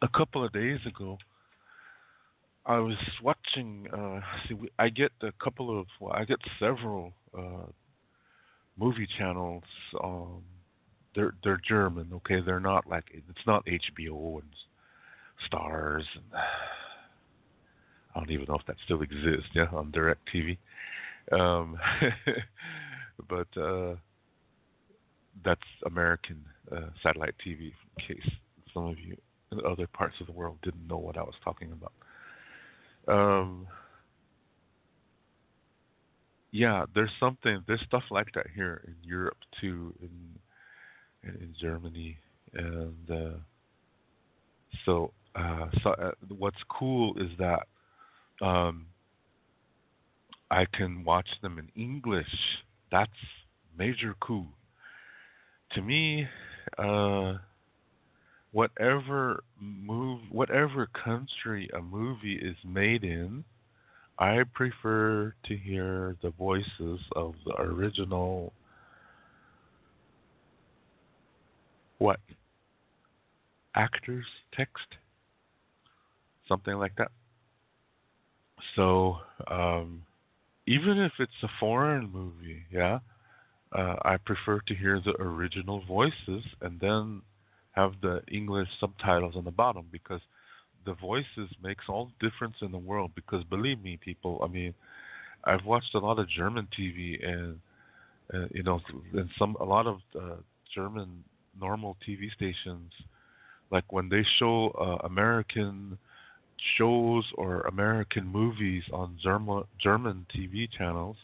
A couple of days ago, I was watching. I get a couple of. Well, I get several movie channels. Um, they're German. Okay, they're not like it's not HBO and Stars and I don't even know if that still exists. Yeah, on Direct TV. Um, but that's American satellite TV. In case some of you in other parts of the world didn't know what I was talking about. Um, yeah, there's stuff like that here in Europe too, in Germany, and what's cool is that um, I can watch them in English. That's major cool to me. Uh, whatever country a movie is made in, I prefer to hear the voices of the original what actors text, something like that. So even if it's a foreign movie, yeah, I prefer to hear the original voices and then have the English subtitles on the bottom because the voices makes all the difference in the world. Because believe me, people, I mean, I've watched a lot of German TV and and a lot of German normal TV stations, like when they show American shows or American movies on German TV channels,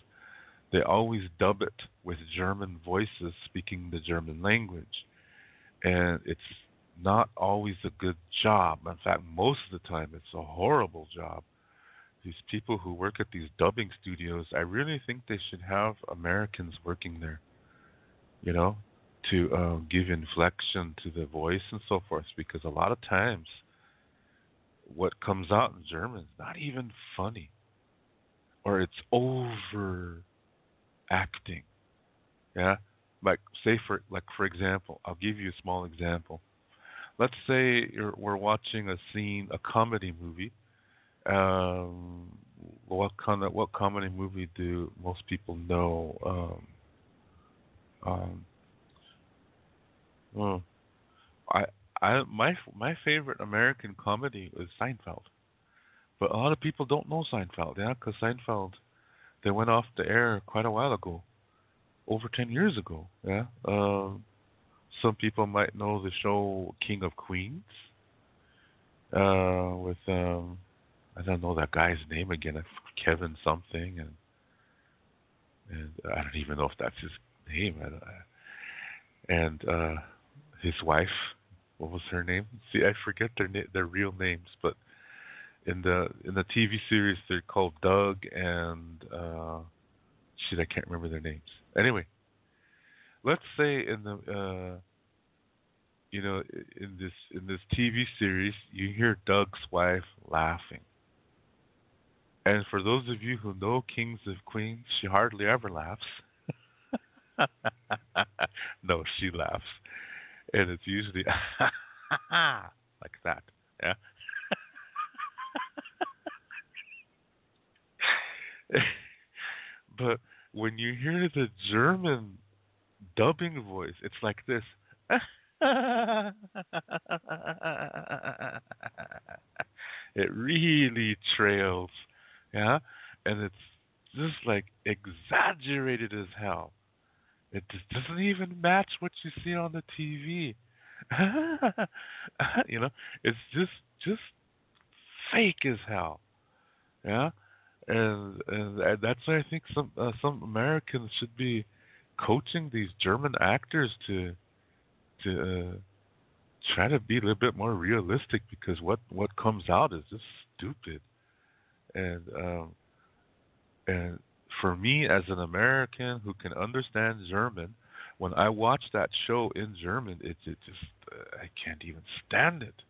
they always dub it with German voices speaking the German language. And it's not always a good job. In fact, most of the time, it's a horrible job. These people who work at these dubbing studios, I really think they should have Americans working there, you know, to give inflection to the voice and so forth. Because a lot of times, what comes out in German is not even funny, or it's over acting. Yeah, for example, I'll give you a small example. Let's say we're watching a scene, a comedy movie. Um, what comedy movie do most people know? Um, well, I my favorite American comedy is Seinfeld, but a lot of people don't know Seinfeld. Yeah, because Seinfeld they went off the air quite a while ago, over 10 years ago. Yeah. Some people might know the show King of Queens with I don't know that guy's name again, Kevin something, and I don't even know if that's his name. And his wife, what was her name? See, I forget their real names, but in the TV series they're called Doug and shit, I can't remember their names. Anyway, let's say in the in this TV series you hear Doug's wife laughing. And for those of you who know Kings of Queens, she hardly ever laughs. No, she laughs. And it's usually like that. Yeah. But when you hear the German dubbing voice, it's like this. It really trails. Yeah. And it's just like exaggerated as hell. It just doesn't even match what you see on the TV. you know, it's just fake as hell. Yeah, and that's why I think some Americans should be coaching these German actors to try to be a little bit more realistic because what comes out is just stupid. And for me as an American who can understand German, when I watch that show in German, it just I can't even stand it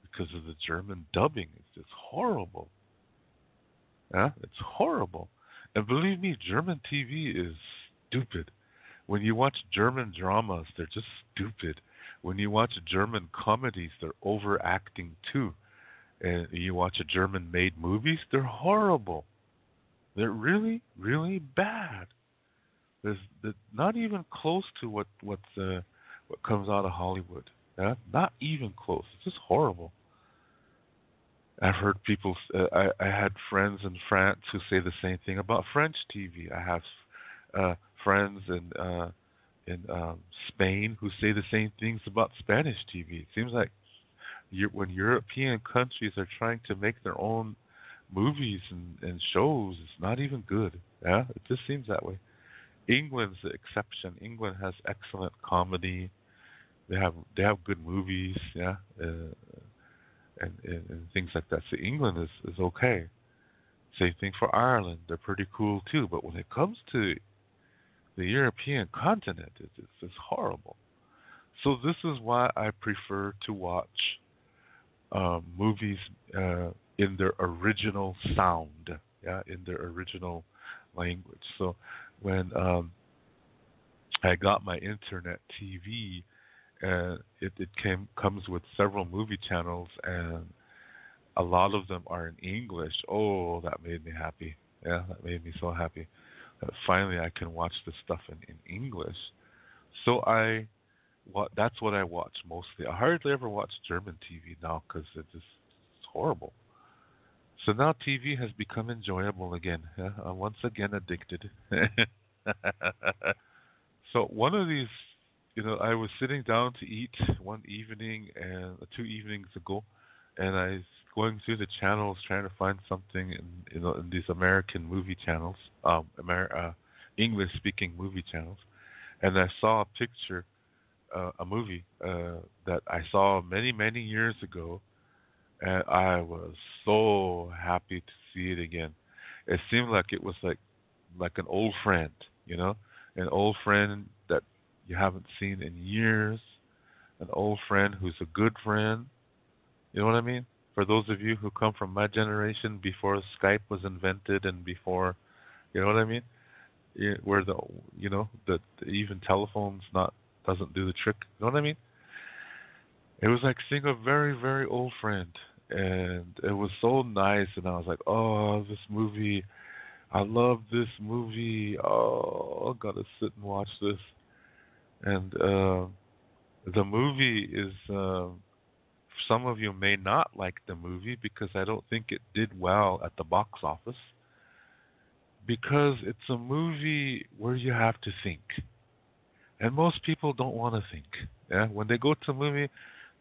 because of the German dubbing. It's just horrible. Yeah, it's horrible. And believe me, German TV is stupid. When you watch German dramas, they're just stupid. When you watch German comedies, they're overacting too. And you watch a German-made movies, they're horrible. They're really, really bad. There's not even close to what comes out of Hollywood. Yeah? Not even close. It's just horrible. I've heard people. I had friends in France who say the same thing about French TV. I have friends in Spain who say the same things about Spanish TV. It seems like when European countries are trying to make their own movies and shows, it's not even good. Yeah, it just seems that way. England's the exception. England has excellent comedy. They have good movies. Yeah. And things like that. So England is okay. Same thing for Ireland. They're pretty cool too. But when it comes to the European continent, it's horrible. So this is why I prefer to watch movies in their original sound, yeah, in their original language. So when I got my internet TV, it comes with several movie channels, and a lot of them are in English. Oh, that made me happy. Yeah, that made me so happy. Finally, I can watch this stuff in English. So that's what I watch mostly. I hardly ever watch German TV now because it's horrible. So now TV has become enjoyable again. Yeah, I'm once again addicted. So one of these, I was sitting down to eat one evening and 2 evenings ago, and I was going through the channels trying to find something in these American movie channels, English-speaking movie channels, and I saw a picture, a movie that I saw many many years ago, and I was so happy to see it again. It seemed like it was like an old friend, you know, an old friend that you haven't seen in years, an old friend who's a good friend. You know what I mean? For those of you who come from my generation, before Skype was invented and before, you know what I mean? Where the even telephones not doesn't do the trick. You know what I mean? It was like seeing a very very old friend, and it was so nice. And I was like, oh, this movie. I love this movie. Oh, I gotta sit and watch this. And the movie is. Some of you may not like the movie because I don't think it did well at the box office. Because it's a movie where you have to think, and most people don't want to think. Yeah, when they go to a movie,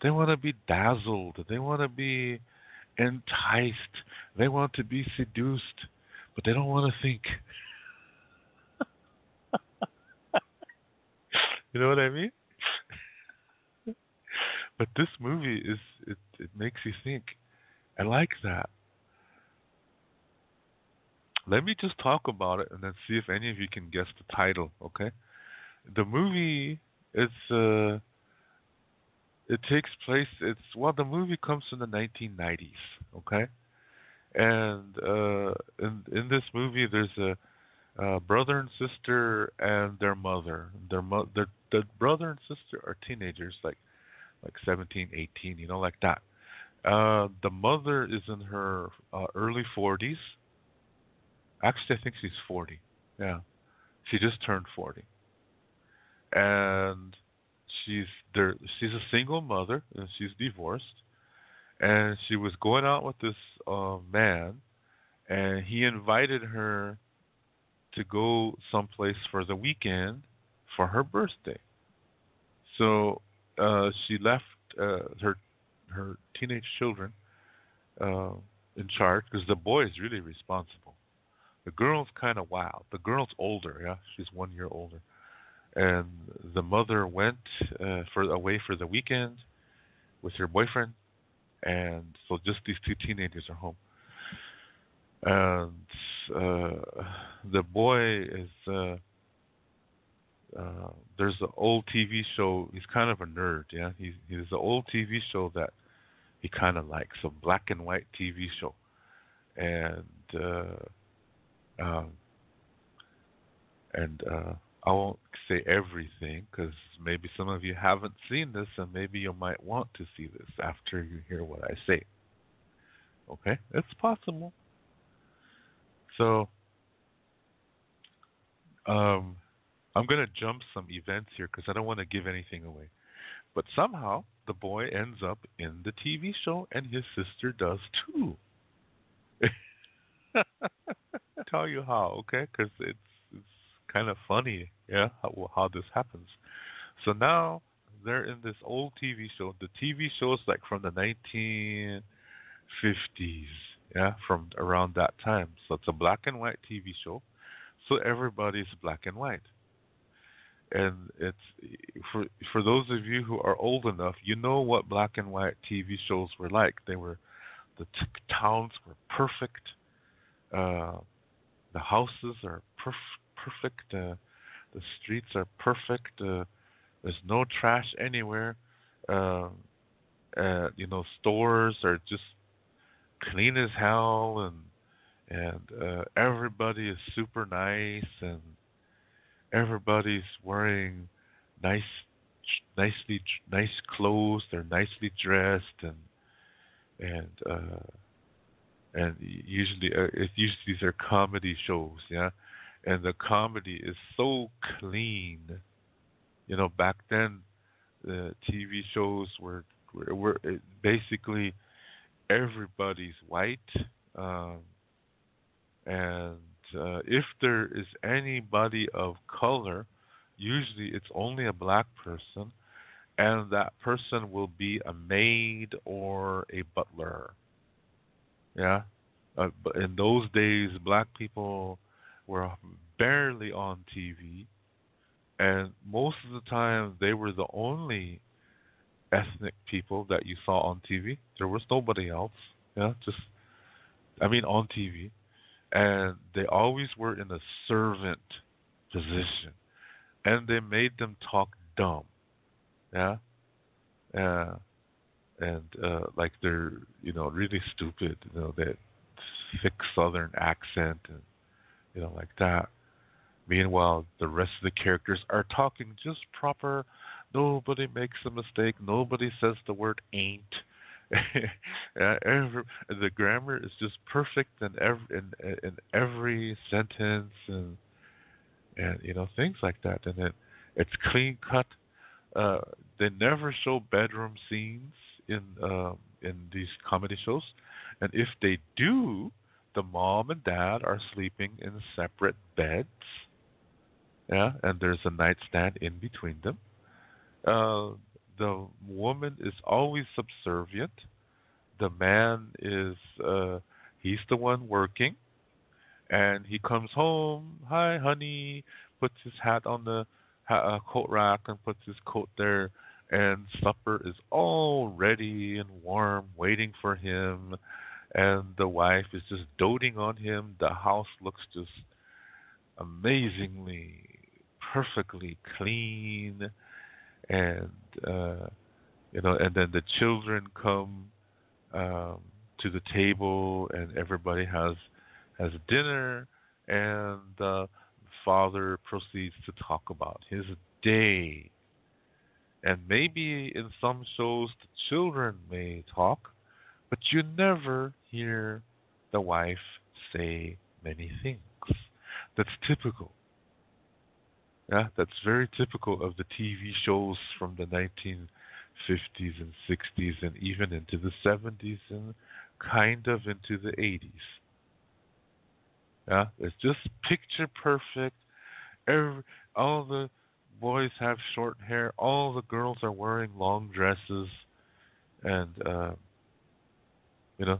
they want to be dazzled. They want to be enticed. They want to be seduced, but they don't want to think. You know what I mean? But this movie it makes you think. I like that. Let me just talk about it and then see if any of you can guess the title, okay? The movie it takes place the movie comes from the 1990s, okay? And in this movie there's a brother and sister and their mother. The brother and sister are teenagers like 17, 18, like that. The mother is in her early 40s. Actually, I think she's 40. Yeah. She just turned 40. And she's there she's a single mother and she's divorced, and she was going out with this man, and he invited her to go someplace for the weekend for her birthday. So she left her teenage children uh, in charge because the boy is really responsible. The girl's kind of wild. The girl's older, yeah, she's 1 year older, and the mother went for away for the weekend with her boyfriend, and so just these two teenagers are home. And the boy is there's an old TV show. He's kind of a nerd, yeah. He's an old TV show that he kind of likes, a black and white TV show, and um, and I won't say everything because maybe some of you haven't seen this, and maybe you might want to see this after you hear what I say. Okay, it's possible. So, um, I'm gonna jump some events here because I don't want to give anything away. But somehow the boy ends up in the TV show, and his sister does too. Tell you how, okay? Because it's kind of funny, yeah, how this happens. So now they're in this old TV show. The TV show is like from the 1950s, yeah, from around that time. So it's a black and white TV show. So everybody's black and white. And it's for for those of you who are old enough, you know what black and white TV shows were like. They were towns were perfect. Uh, the houses are perfect. The streets are perfect. There's no trash anywhere. Uh, Stores are just clean as hell, and everybody is super nice, and everybody's wearing nice, nicely nice clothes. They're nicely dressed, and usually it's usually these are comedy shows, yeah, and the comedy is so clean. Back then the TV shows were basically everybody's white, um, and if there is anybody of color, usually it's only a black person, and that person will be a maid or a butler. Yeah, but in those days, black people were barely on TV, and most of the time they were the only ethnic people that you saw on TV. There was nobody else. Yeah, just I mean on TV, and they always were in a servant position, and they made them talk dumb. Yeah, uh, and like they're really stupid. That thick Southern accent and like that. Meanwhile, the rest of the characters are talking just proper. Nobody makes a mistake. Nobody says the word ain't. The grammar is just perfect in every sentence, and things like that. And it's clean cut. Uh, they never show bedroom scenes in these comedy shows, and if they do, the mom and dad are sleeping in separate beds. Yeah, and there's a nightstand in between them. Uh, the woman is always subservient. The man is he's the one working, and he comes home. Hi, honey. Puts his hat on the coat rack and puts his coat there, and supper is all ready and warm, waiting for him. And the wife is just doting on him. The house looks just amazingly, perfectly clean, and uh, and then the children come um, to the table, and everybody has dinner, and the father proceeds to talk about his day. And maybe in some shows the children may talk, but you never hear the wife say many things. That's typical. Yeah, that's very typical of the TV shows from the 1950s and 60s and even into the 70s and kind of into the 80s. Yeah, it's just picture perfect. Every, all the boys have short hair. All the girls are wearing long dresses, and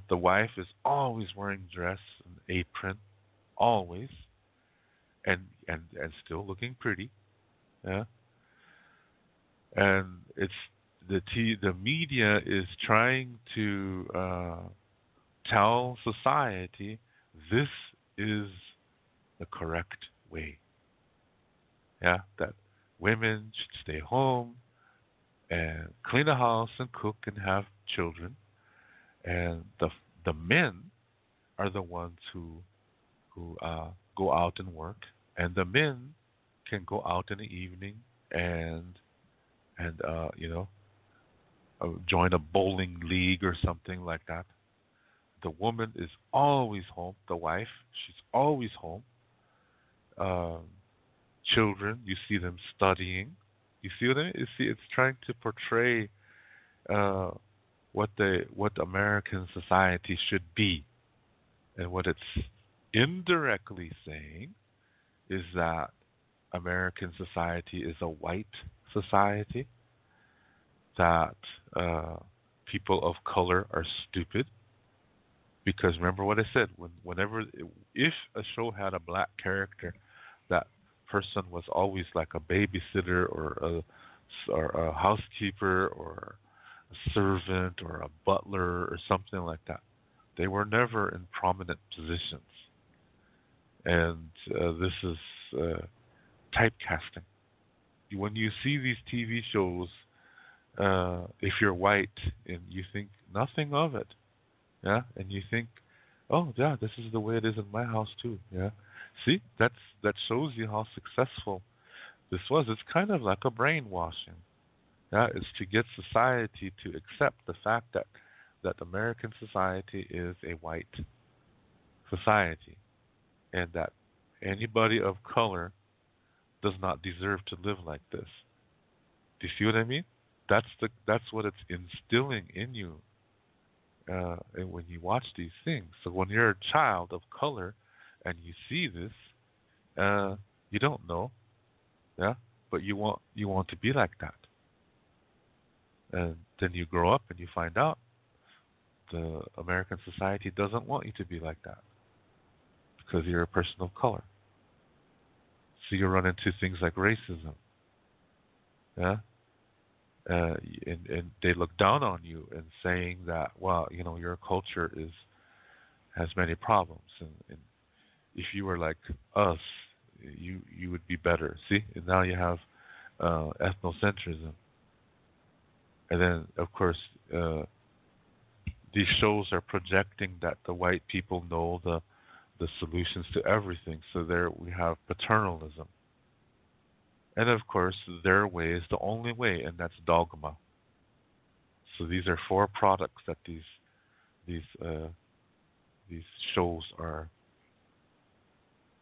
the wife is always wearing dress and apron, always, and still looking pretty. Yeah, and it's the media is trying to tell society this is the correct way. Yeah, that women should stay home and clean the house and cook and have children, and the men are the ones who go out and work, and the men can go out in the evening and join a bowling league or something like that. The woman is always home. The wife, she's always home. Um, Children, you see them studying. You see what I mean? You see, it's trying to portray uh, what American society should be, and what it's indirectly saying is that American society is a white society, that uh, people of color are stupid. Because remember what I said, if a show had a black character, that person was always like a babysitter or a housekeeper or a servant or a butler or something like that. They were never in prominent positions, and this is typecasting. When you see these TV shows, if you're white and you think nothing of it, yeah, and you think, oh yeah, this is the way it is in my house too, yeah. See, that shows you how successful this was. It's kind of like a brainwashing. Yeah, it's to get society to accept the fact that American society is a white society, and that anybody of color does not deserve to live like this. Do you see what I mean? That's what it's instilling in you, and when you watch these things. So when you're a child of color and you see this, you don't know, yeah, but you want to be like that, and then you grow up and you find out the American society doesn't want you to be like that because you're a person of color. So you run into things like racism, yeah, and they look down on you and saying that, well, your culture has many problems, and if you were like us, you would be better. See, and now you have ethnocentrism, and then of course these shows are projecting that the white people know the solutions to everything. So there we have paternalism, and of course their way is the only way, and that's dogma. So these are four products that these uh, these shows are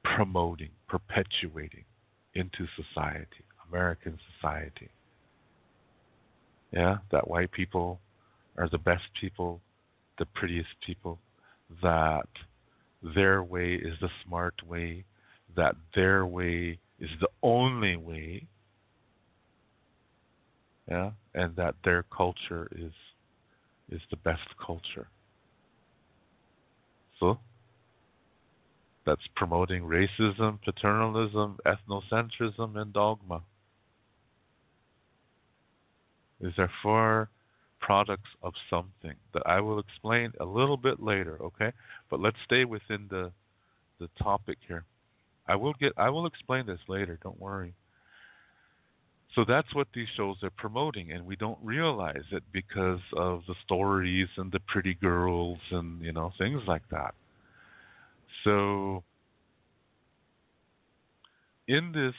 promoting, perpetuating into society, American society. Yeah, that white people are the best people, the prettiest people, that their way is the smart way, that their way is the only way, yeah, and that their culture is the best culture. So that's promoting racism, paternalism, ethnocentrism, and dogma. These are four products of something that I will explain a little bit later, okay? But let's stay within the topic here. I will explain this later, don't worry. So that's what these shows are promoting, and we don't realize it because of the stories and the pretty girls and things like that. So in this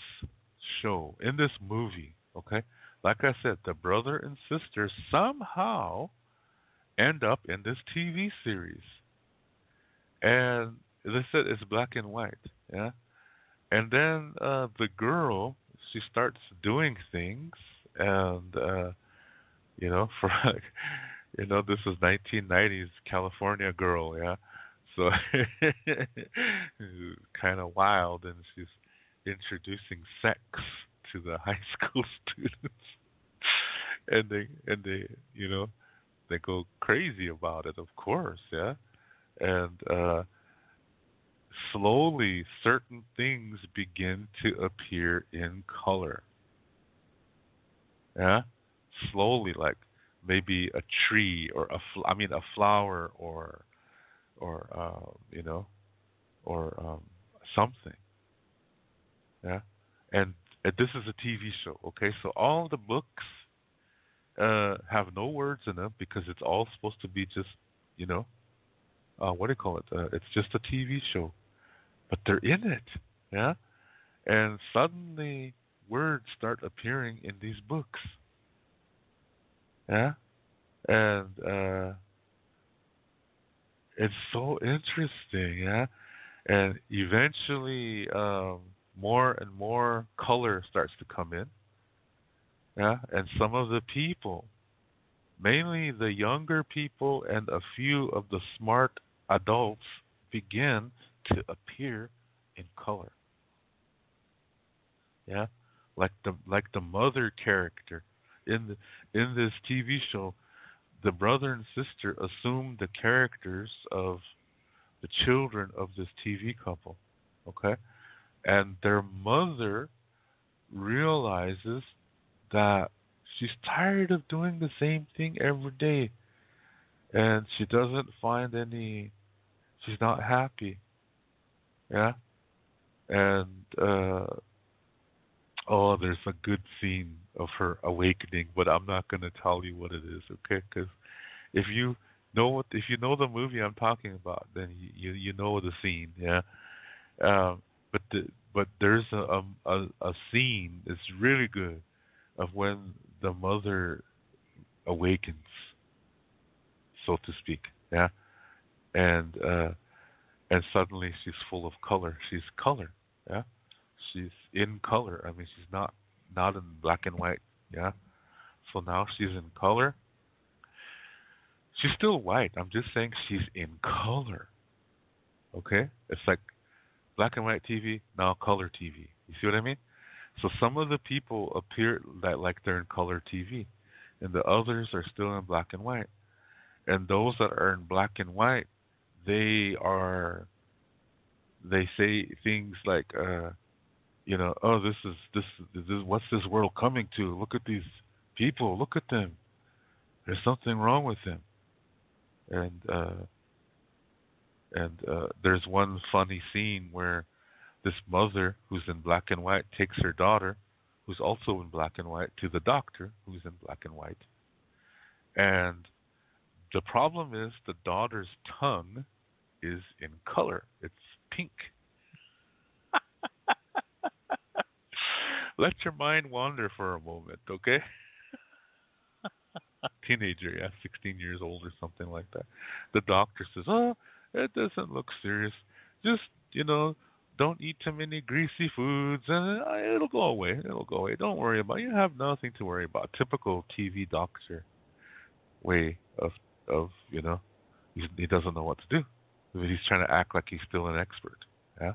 show, in this movie, okay, like I said, the brother and sister somehow end up in this TV series, and as I said, it's black and white, yeah. And then the girl, she starts doing things, and for like, this is 1990s California girl, yeah. So kind of wild, and she's introducing sex to the high school students, and they go crazy about it, of course, yeah. And slowly, certain things begin to appear in color, yeah. Slowly, like maybe a tree or a flower or or something, yeah. And this is a TV show, okay? So all the books have no words in them because it's all supposed to be just, you know, what do you call it? It's just a TV show, but they're in it, yeah. And suddenly words start appearing in these books. Yeah? And it's so interesting, yeah? And eventually more and more color starts to come in. Yeah? And some of the people, mainly the younger people and a few of the smart adults, begin to appear in color. Yeah, like the mother character in in this TV show. The brother and sister assume the characters of the children of this TV couple. Okay, and their mother realizes that she's tired of doing the same thing every day, and she doesn't find any. She's not happy. Yeah, and oh, there's a good scene of her awakening, but I'm not going to tell you what it is, okay? Because if you know the movie I'm talking about, then you know the scene, yeah. Um, but there's a scene that's really good of when the mother awakens, so to speak, yeah, and uh, and suddenly she's full of color. She's color, yeah. She's in color. I mean, she's not in black and white, yeah. So now she's in color. She's still white. I'm just saying she's in color. Okay? It's like black and white TV, now color TV. You see what I mean? So some of the people appear that like they're in color TV, and the others are still in black and white. And those that are in black and white, they are they say things like, oh, this what's this world coming to? Look at these people. Look at them. There's something wrong with them. And there's one funny scene where this mother, who's in black and white, takes her daughter, who's also in black and white, to the doctor, who's in black and white. And the problem is the daughter's tongue is in color. It's pink. Let your mind wander for a moment, okay? Teenager, yeah, 16 years old or something like that. The doctor says, "Oh, it doesn't look serious. Just, don't eat too many greasy foods, and it'll go away. It'll go away. Don't worry about it. You have nothing to worry about." Typical TV doctor way of he doesn't know what to do. He's trying to act like he's still an expert. Yeah,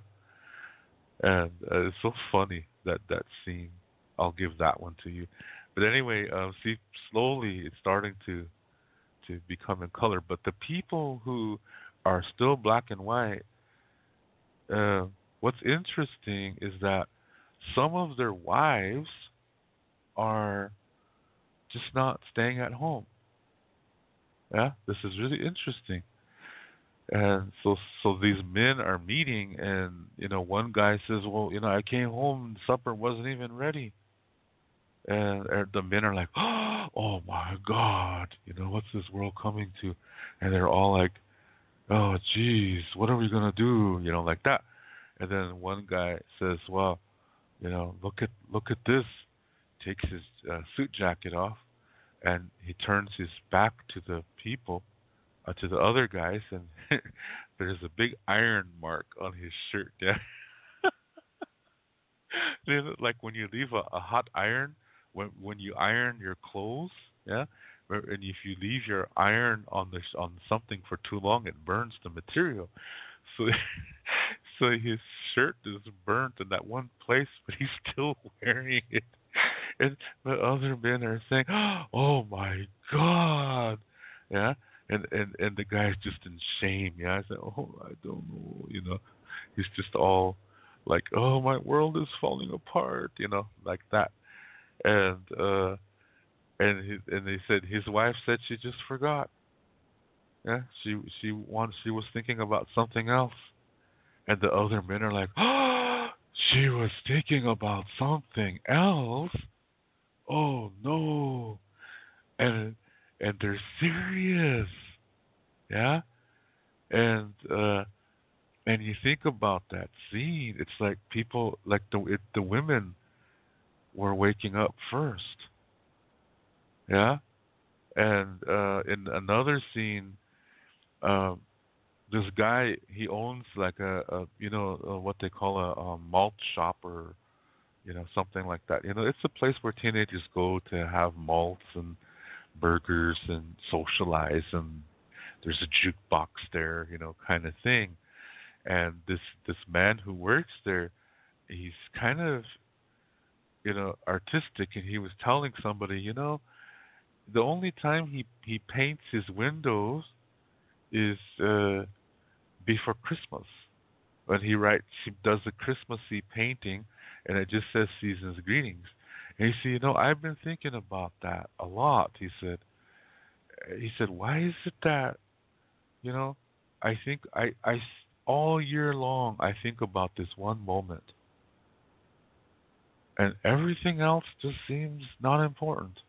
and it's so funny that scene. I'll give that one to you. But anyway, see, slowly it's starting to become in color. But the people who are still black and white, uh, what's interesting is that some of their wives are just not staying at home. Yeah, this is really interesting. And so these men are meeting, and one guy says, "Well, I came home and supper wasn't even ready." And the men are like, "Oh my God, what's this world coming to?" And they're all like, "Oh, geez, what are we gonna do?" Like that. And then one guy says, "Well, look at this." Takes his suit jacket off, and he turns his back to the people, to the other guys, and there's a big iron mark on his shirt. Yeah, like when you leave a hot iron, when you iron your clothes, yeah, and if you leave your iron on something for too long, it burns the material. So, so his shirt is burnt in that one place, but he's still wearing it. And the other men are saying, "Oh my God!" Yeah, and the guy's just in shame. Yeah, I said, "Oh, I don't know," He's just all like, "Oh, my world is falling apart," like that. And and they said his wife said she just forgot. Yeah, she was thinking about something else. And the other men are like, "Oh, she was thinking about something else. Oh no!" And they're serious. Yeah, and And you think about that scene, it's like people, like the women were waking up first, yeah. And in another scene, um, this guy he owns like what they call a malt shop or something like that. It's a place where teenagers go to have malts and burgers and socialize, and there's a jukebox there, kind of thing. And this man who works there, he's kind of artistic, and he was telling somebody, the only time he paints his windows is before Christmas. When he does a Christmassy painting, and it just says season's greetings. And he said, I've been thinking about that a lot. He said, why is it that, you know, I think all year long I think about this one moment, and everything else just seems not important.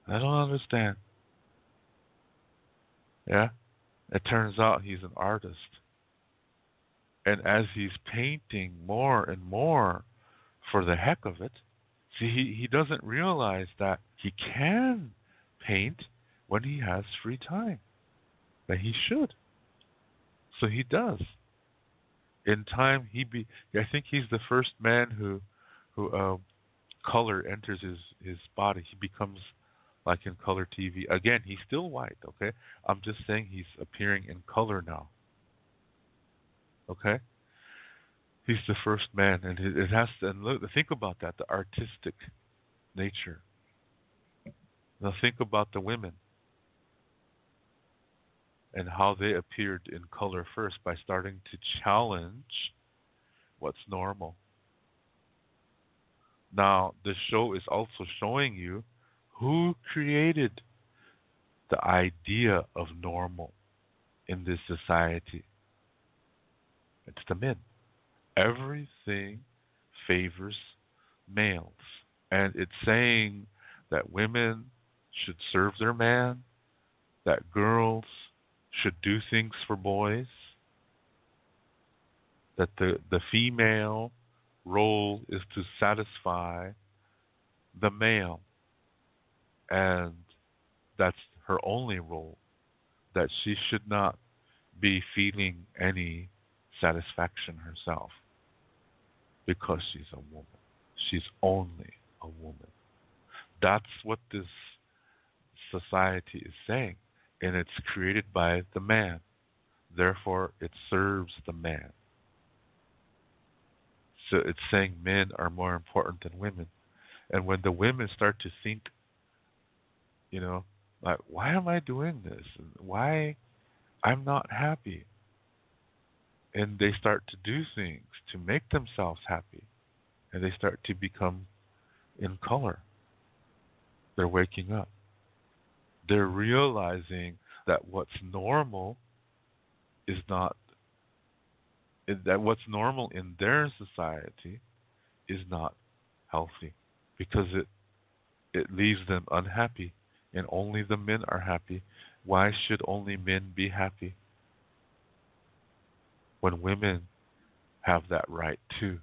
I don't understand. Yeah, it turns out he's an artist, and as he's painting more and more for the heck of it, see, he doesn't realize that he can paint when he has free time, that he should. So he does. In time, I think he's the first man who color enters his body. He becomes like in color TV. Again, he's still white. Okay, I'm just saying he's appearing in color now. Okay, he's the first man, and it has to. And look, think about that, the artistic nature. Now think about the women and how they appeared in color first by starting to challenge what's normal. Now, the show is also showing you who created the idea of normal in this society. It's the men. Everything favors males. And it's saying that women should serve their man, that girls should do things for boys, that the female role is to satisfy the male, and that's her only role, that she should not be feeling any satisfaction herself because she's a woman. She's only a woman. That's what this society is saying, and it's created by the man. Therefore, it serves the man. So it's saying men are more important than women. And when the women start to think, like, why am I doing this? And why I'm not happy? And they start to do things to make themselves happy. And they start to become in color. They're waking up. They're realizing that what's normal is not, that what's normal in their society is not healthy, because it leaves them unhappy, and only the men are happy. Why should only men be happy when women have that right too?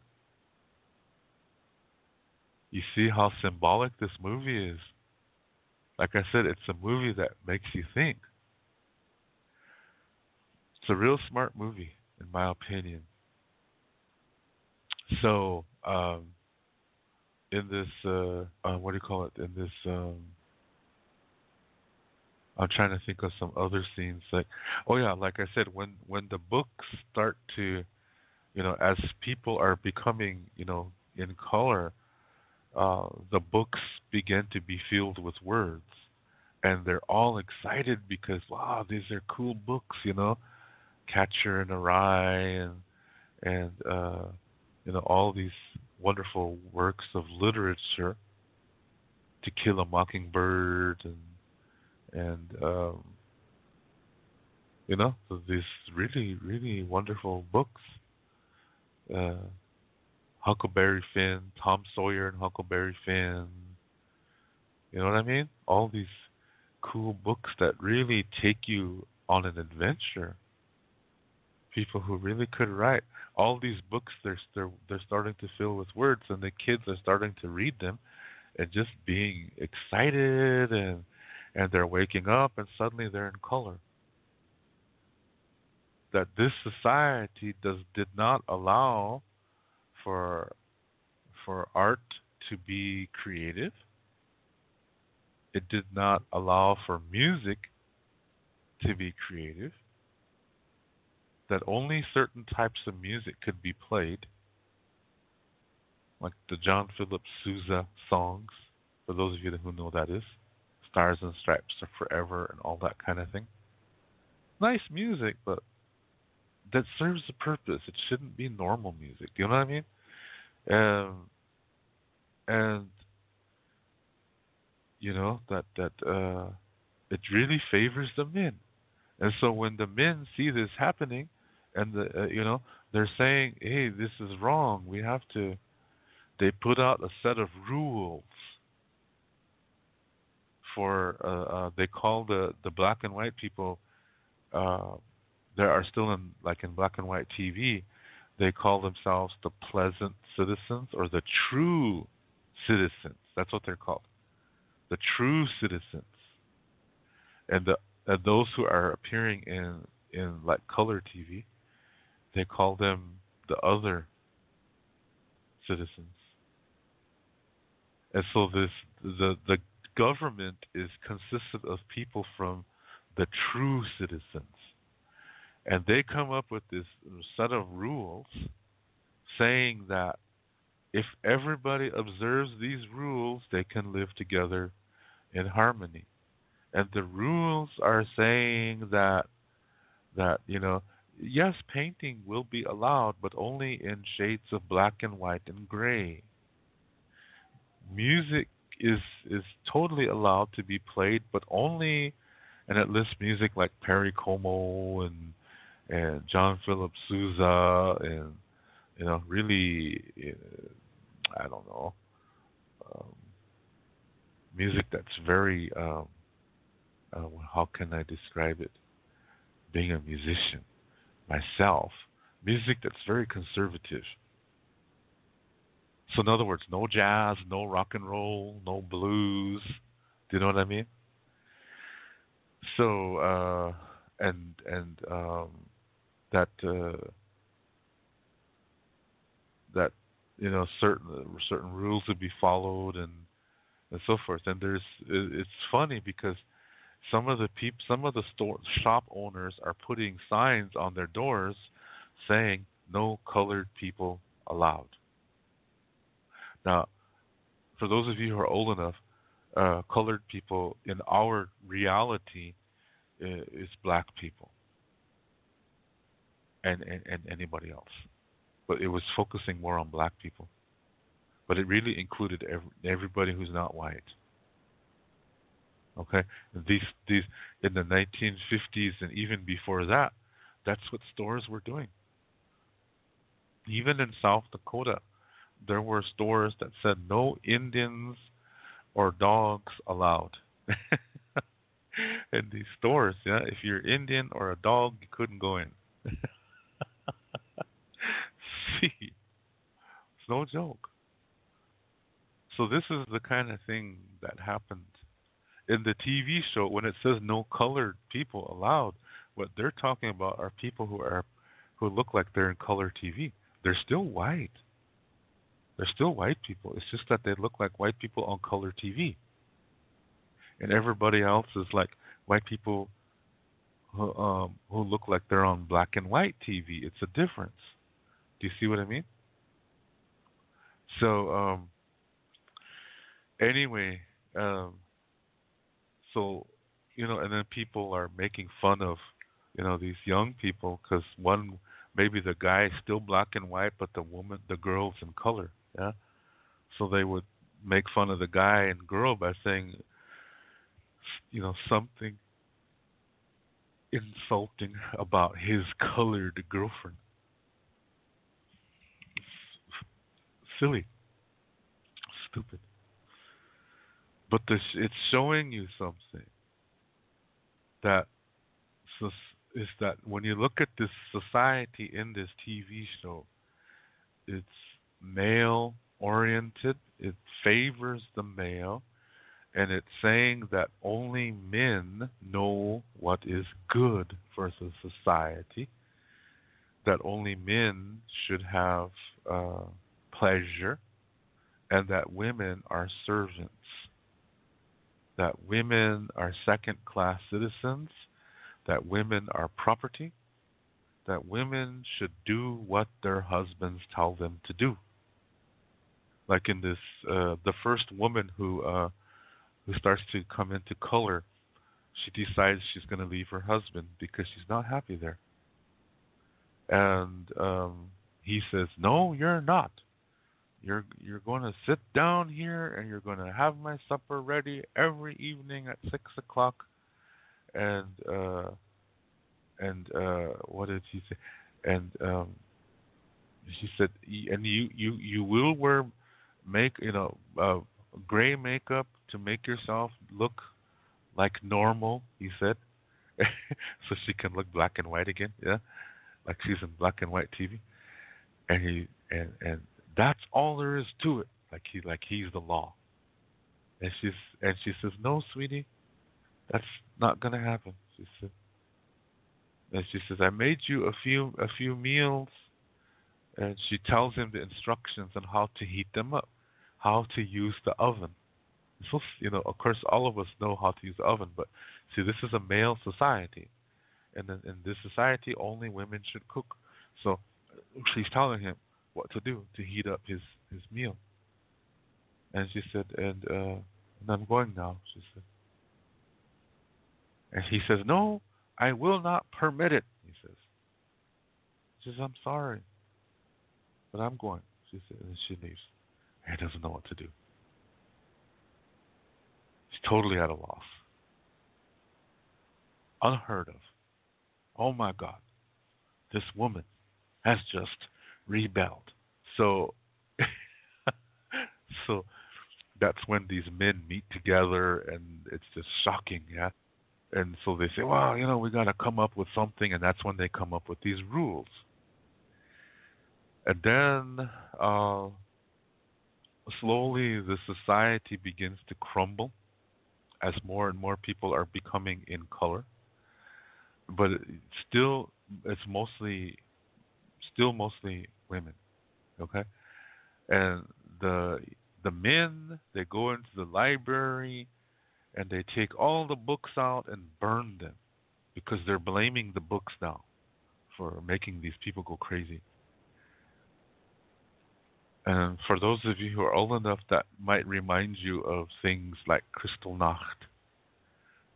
You see how symbolic this movie is? Like I said, it's a movie that makes you think. It's a real smart movie, in my opinion. So, in this, what do you call it? In this, I'm trying to think of some other scenes. Like, oh yeah, like I said, when the books start to, as people are becoming, in color, the books begin to be filled with words, and they're all excited because wow, these are cool books, Catcher in the Rye, and all these wonderful works of literature, To Kill a Mockingbird, and so these really really wonderful books. Uh, Huckleberry Finn, Tom Sawyer and Huckleberry Finn. You know what I mean? All these cool books that really take you on an adventure. People who really could write. All these books they're starting to fill with words, and the kids are starting to read them and just being excited, and they're waking up and suddenly they're in color. That this society did not allow for art to be creative. It did not allow for music to be creative. That only certain types of music could be played, like the John Philip Sousa songs, for those of you who know what that is. Stars and Stripes are Forever and all that kind of thing. Nice music, but that serves a purpose. It shouldn't be normal music. Do you know what I mean? And you know that it really favors the men. And so when the men see this happening, and they're saying, "Hey, this is wrong. We have to." They put out a set of rules for. They call the black and white people. There are still in black and white TV. They call themselves the pleasant citizens or the true citizens. That's what they're called, the true citizens. And those who are appearing in like color TV, they call them the other citizens. And so the government is consisted of people from the true citizens, and they come up with this set of rules saying that if everybody observes these rules, they can live together in harmony. And the rules are saying that yes, painting will be allowed, but only in shades of black and white and gray. Music is totally allowed to be played, but only, and it lists music like Perry Como and John Philip Sousa, and really, I don't know, um, music that's very how can I describe it? Being a musician myself, music that's very conservative. So in other words, no jazz, no rock and roll, no blues. Do you know what I mean? So and that that certain rules would be followed, and so forth. And it's funny because some of the store shop owners are putting signs on their doors saying no colored people allowed. Now, for those of you who are old enough, colored people in our reality is black people and anybody else. But it was focusing more on black people. But it really included everybody who's not white. Okay, these in the 1950s and even before that, that's what stores were doing. Even in South Dakota, there were stores that said no Indians or dogs allowed. In these stores, yeah, if you're Indian or a dog, you couldn't go in. See, it's no joke. So this is the kind of thing that happened in the TV show when it says no colored people allowed. What they're talking about are people who look like they're in color TV. They're still white. They're still white people. It's just that they look like white people on color TV, and everybody else is like white people who look like they're on black and white TV. It's a difference. Do you see what I mean? So anyway, um, so and then people are making fun of these young people because one maybe the guy is still black and white, but the girl's in color. Yeah, so they would make fun of the guy and girl by saying something insulting about his colored girlfriend. Silly, stupid. But it's showing you something that is that when you look at this society in this TV show, it's male oriented, it favors the male, and it's saying that only men know what is good for the society, that only men should have uh, pleasure, and that women are servants, that women are second class citizens, that women are property, that women should do what their husbands tell them to do. Like in this, the first woman who starts to come into color, she decides she's going to leave her husband because she's not happy there. And he says, "No, you're not. You're going to sit down here and you're going to have my supper ready every evening at 6 o'clock." And what did he say? And she said, "And you will wear gray makeup to make yourself look like normal." He said, so she can look black and white again. Yeah, like she's in black and white TV. And and that's all there is to it. He's the law. And she says, "No, sweetie, that's not gonna happen." She said, and she says, "I made you a few meals." And she tells him the instructions on how to heat them up, how to use the oven. So, of course, all of us know how to use the oven, but see, this is a male society, and then in this society, only women should cook. So she's telling him what to do to heat up his meal. And she said, and I'm going now, she said. And he says, "No, I will not permit it," he says. She says, "I'm sorry, but I'm going," she said, and she leaves. And he doesn't know what to do. He's totally at a loss. Unheard of. Oh my God, this woman has just rebelled. So, so that's when these men meet together, and it's just shocking, yeah. And so they say, "Well, we got to come up with something," and that's when they come up with these rules. And then slowly the society begins to crumble as more and more people are becoming in color. But it's mostly women. Okay, and the the men, they go into the library and they take all the books out and burn them because they're blaming the books now for making these people go crazy. And for those of you who are old enough, that might remind you of things like Kristallnacht.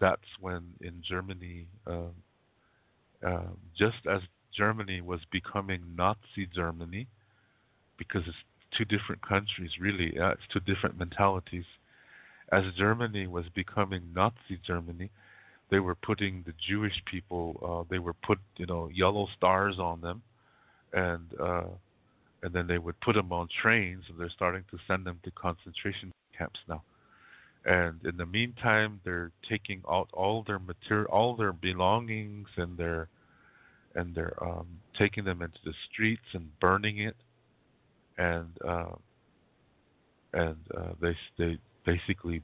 That's when in Germany, just as Germany was becoming Nazi Germany, because it's two different countries, really, it's two different mentalities. As Germany was becoming Nazi Germany, they were putting the Jewish people, they were put, yellow stars on them, and uh, and then they would put them on trains, and they're starting to send them to concentration camps now. And in the meantime, they're taking out all their material, all their belongings, and they're taking them into the streets and burning it, and they basically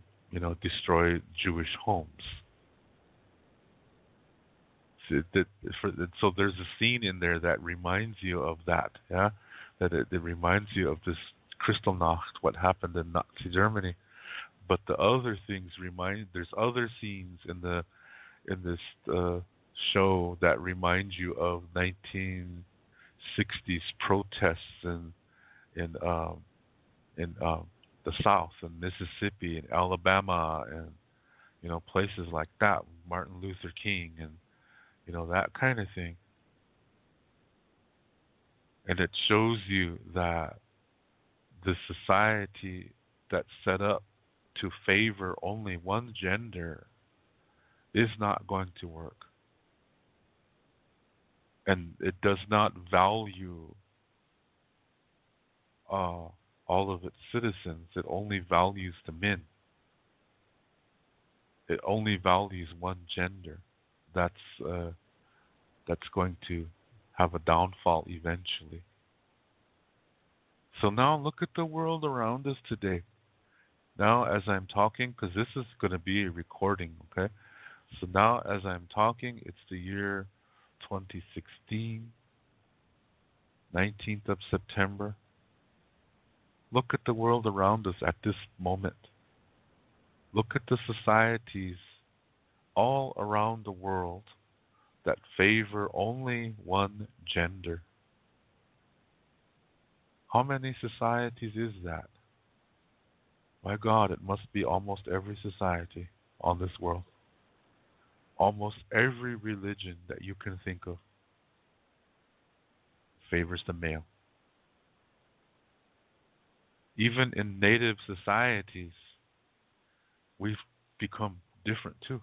destroy Jewish homes. So there's a scene in there that reminds you of that, yeah, that it reminds you of this Kristallnacht, what happened in Nazi Germany. But the other things there's other scenes in this show that remind you of 1960s protests in the South and Mississippi and Alabama and places like that, Martin Luther King and that kind of thing. And it shows you that the society that's set up to favor only one gender is not going to work. And it does not value all of its citizens. It only values the men. It only values one gender. That's that's going to have a downfall eventually. So now look at the world around us today. Now, as I'm talking, because this is going to be a recording, okay? So now, as I'm talking, it's the year 2016, 19th of September. Look at the world around us at this moment. Look at the societies all around the world that favor only one gender. How many societies is that? My God, it must be almost every society on this world. Almost every religion that you can think of favors the male. Even in native societies, we've become different too.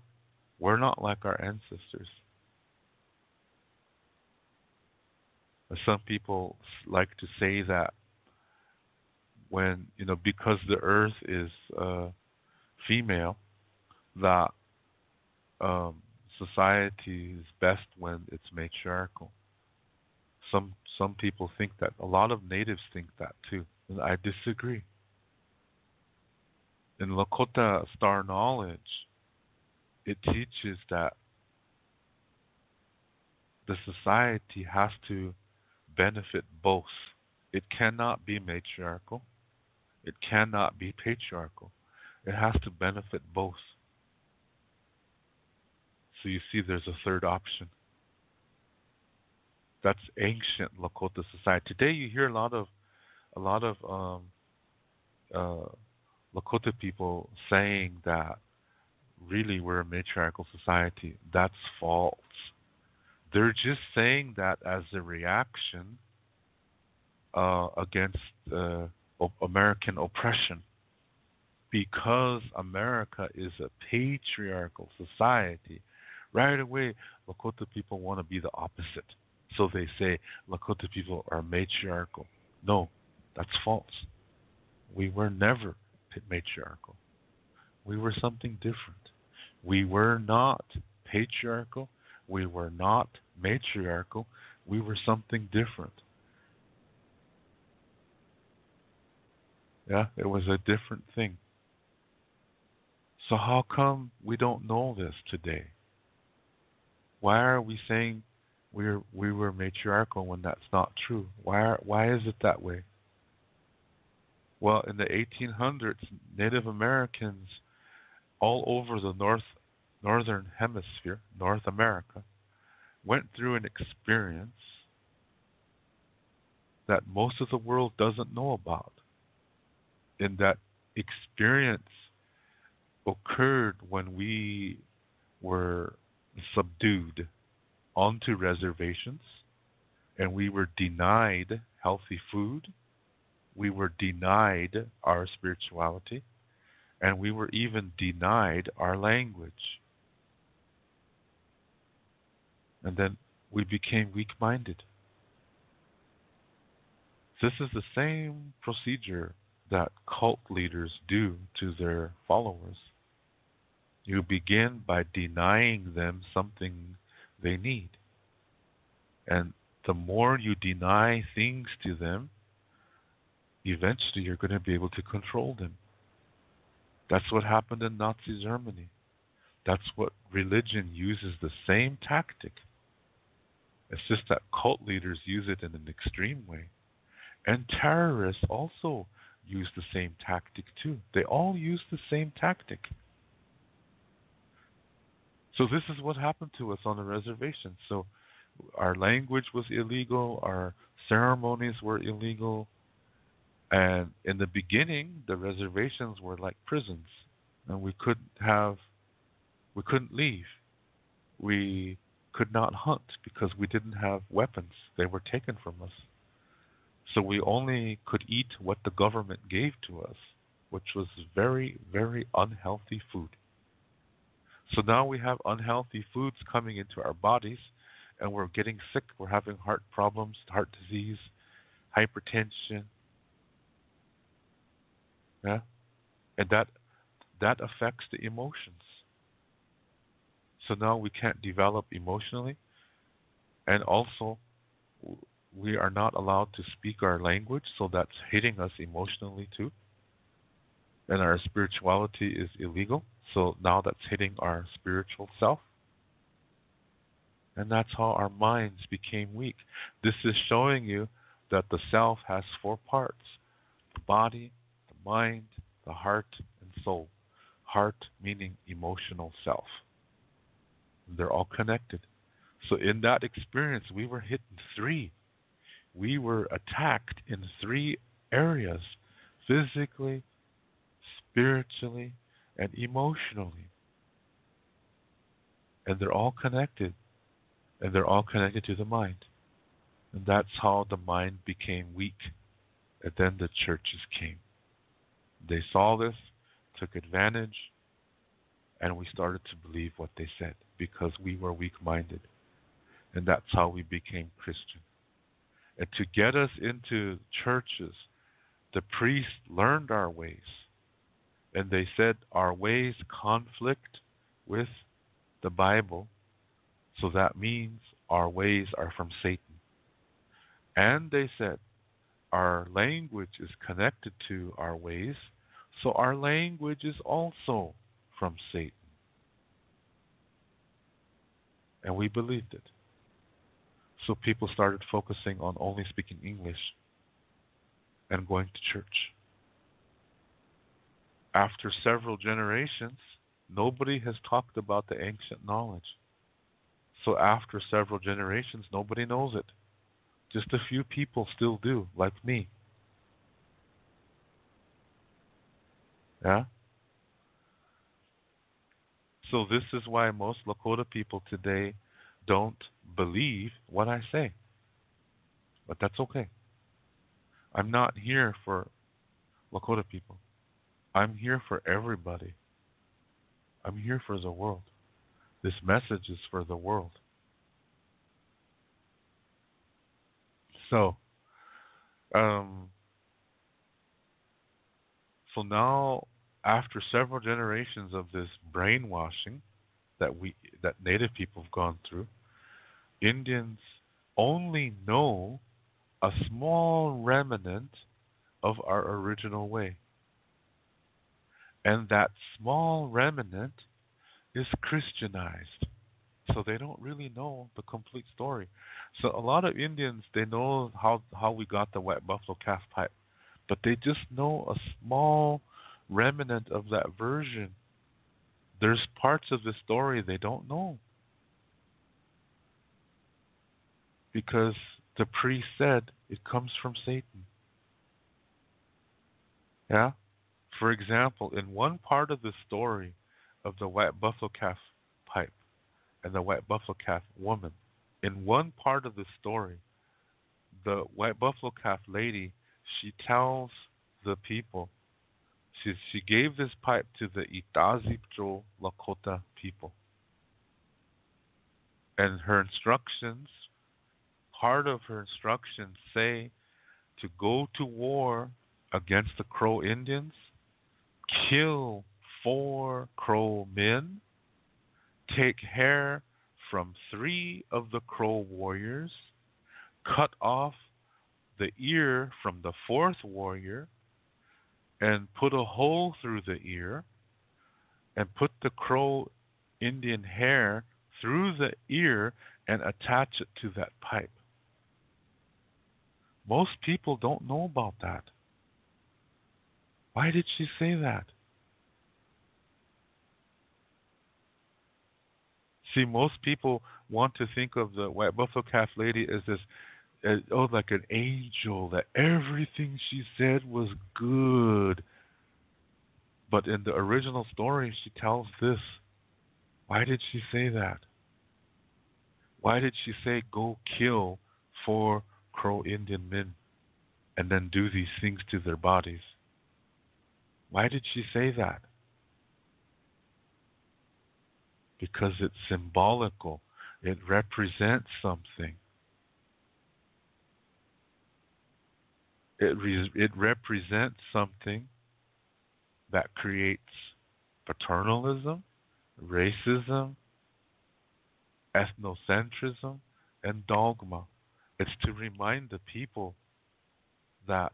We're not like our ancestors. Some people like to say that when, because the earth is female, that society is best when it's matriarchal. Some people think that. A lot of natives think that too. And I disagree. In Lakota Star Knowledge, it teaches that the society has to benefit both. It cannot be matriarchal. It cannot be patriarchal. It has to benefit both. So you see there's a third option. That's ancient Lakota society. Today you hear a lot of Lakota people saying that really we're a matriarchal society. That's false. They're just saying that as a reaction against American oppression. Because America is a patriarchal society, right away Lakota people want to be the opposite. So they say Lakota people are matriarchal. No, that's false. We were never matriarchal. We were something different. We were not patriarchal. We were not matriarchal. We were something different. Yeah, it was a different thing. So how come we don't know this today? Why are we saying we were matriarchal when that's not true? Why is it that way? Well, in the 1800s, Native Americans all over the northern hemisphere, North America, went through an experience that most of the world doesn't know about. And that experience occurred when we were subdued onto reservations and we were denied healthy food, we were denied our spirituality, and we were even denied our language. And then we became weak-minded. This is the same procedure that cult leaders do to their followers. You begin by denying them something they need. And the more you deny things to them, eventually you're going to be able to control them. That's what happened in Nazi Germany. That's what religion uses, the same tactic. It's just that cult leaders use it in an extreme way. And terrorists also use the same tactic too. They all use the same tactic. So this is what happened to us on the reservation. So our language was illegal, our ceremonies were illegal, and in the beginning, the reservations were like prisons, and we couldn't leave. We could not hunt because we didn't have weapons. They were taken from us. So we only could eat what the government gave to us, which was very, very unhealthy food. So now we have unhealthy foods coming into our bodies, and we're getting sick. We're having heart problems, heart disease, hypertension. Yeah, and that affects the emotions. So now we can't develop emotionally. And also, we are not allowed to speak our language, so that's hitting us emotionally too. And our spirituality is illegal, so now that's hitting our spiritual self. And that's how our minds became weak. This is showing you that the self has four parts: the body, the mind, the heart, and soul. Heart meaning emotional self. They're all connected. So in that experience, we were hit in three. We were attacked in three areas: physically, spiritually, and emotionally. And they're all connected. And they're all connected to the mind. And that's how the mind became weak. And then the churches came. They saw this, took advantage, and we started to believe what they said because we were weak minded. And that's how we became Christian. And to get us into churches, the priests learned our ways. And they said our ways conflict with the Bible, so that means our ways are from Satan. And they said our language is connected to our ways, so our language is also from Satan. And we believed it. So people started focusing on only speaking English and going to church. After several generations, nobody has talked about the ancient knowledge. So after several generations, nobody knows it. Just a few people still do, like me. Yeah? So this is why most Lakota people today don't believe what I say. But that's okay. I'm not here for Lakota people. I'm here for everybody. I'm here for the world. This message is for the world. So, um, so now, after several generations of this brainwashing that Native people have gone through, Indians only know a small remnant of our original way. And that small remnant is Christianized. So they don't really know the complete story. So a lot of Indians, they know how we got the white buffalo calf pipe, but they just know a small remnant of that version. There's parts of the story they don't know because the priest said it comes from Satan. Yeah? For example, in one part of the story of the white buffalo calf pipe and the white buffalo calf woman, in one part of the story, the white buffalo calf lady, she tells the people, she gave this pipe to the Itazipco Lakota people. And her instructions, part of her instructions say to go to war against the Crow Indians, kill 4 Crow men, take hair from 3 of the Crow warriors, cut off the ear from the 4th warrior, and put a hole through the ear, and put the Crow Indian hair through the ear and attach it to that pipe. Most people don't know about that. Why did she say that? See, most people want to think of the white buffalo calf lady as this, like an angel, that everything she said was good. But in the original story, she tells this. Why did she say that? Why did she say, go kill 4 Crow Indian men and then do these things to their bodies? Why did she say that? Because it's symbolical. It represents something. It represents something that creates paternalism, racism, ethnocentrism, and dogma. It's to remind the people that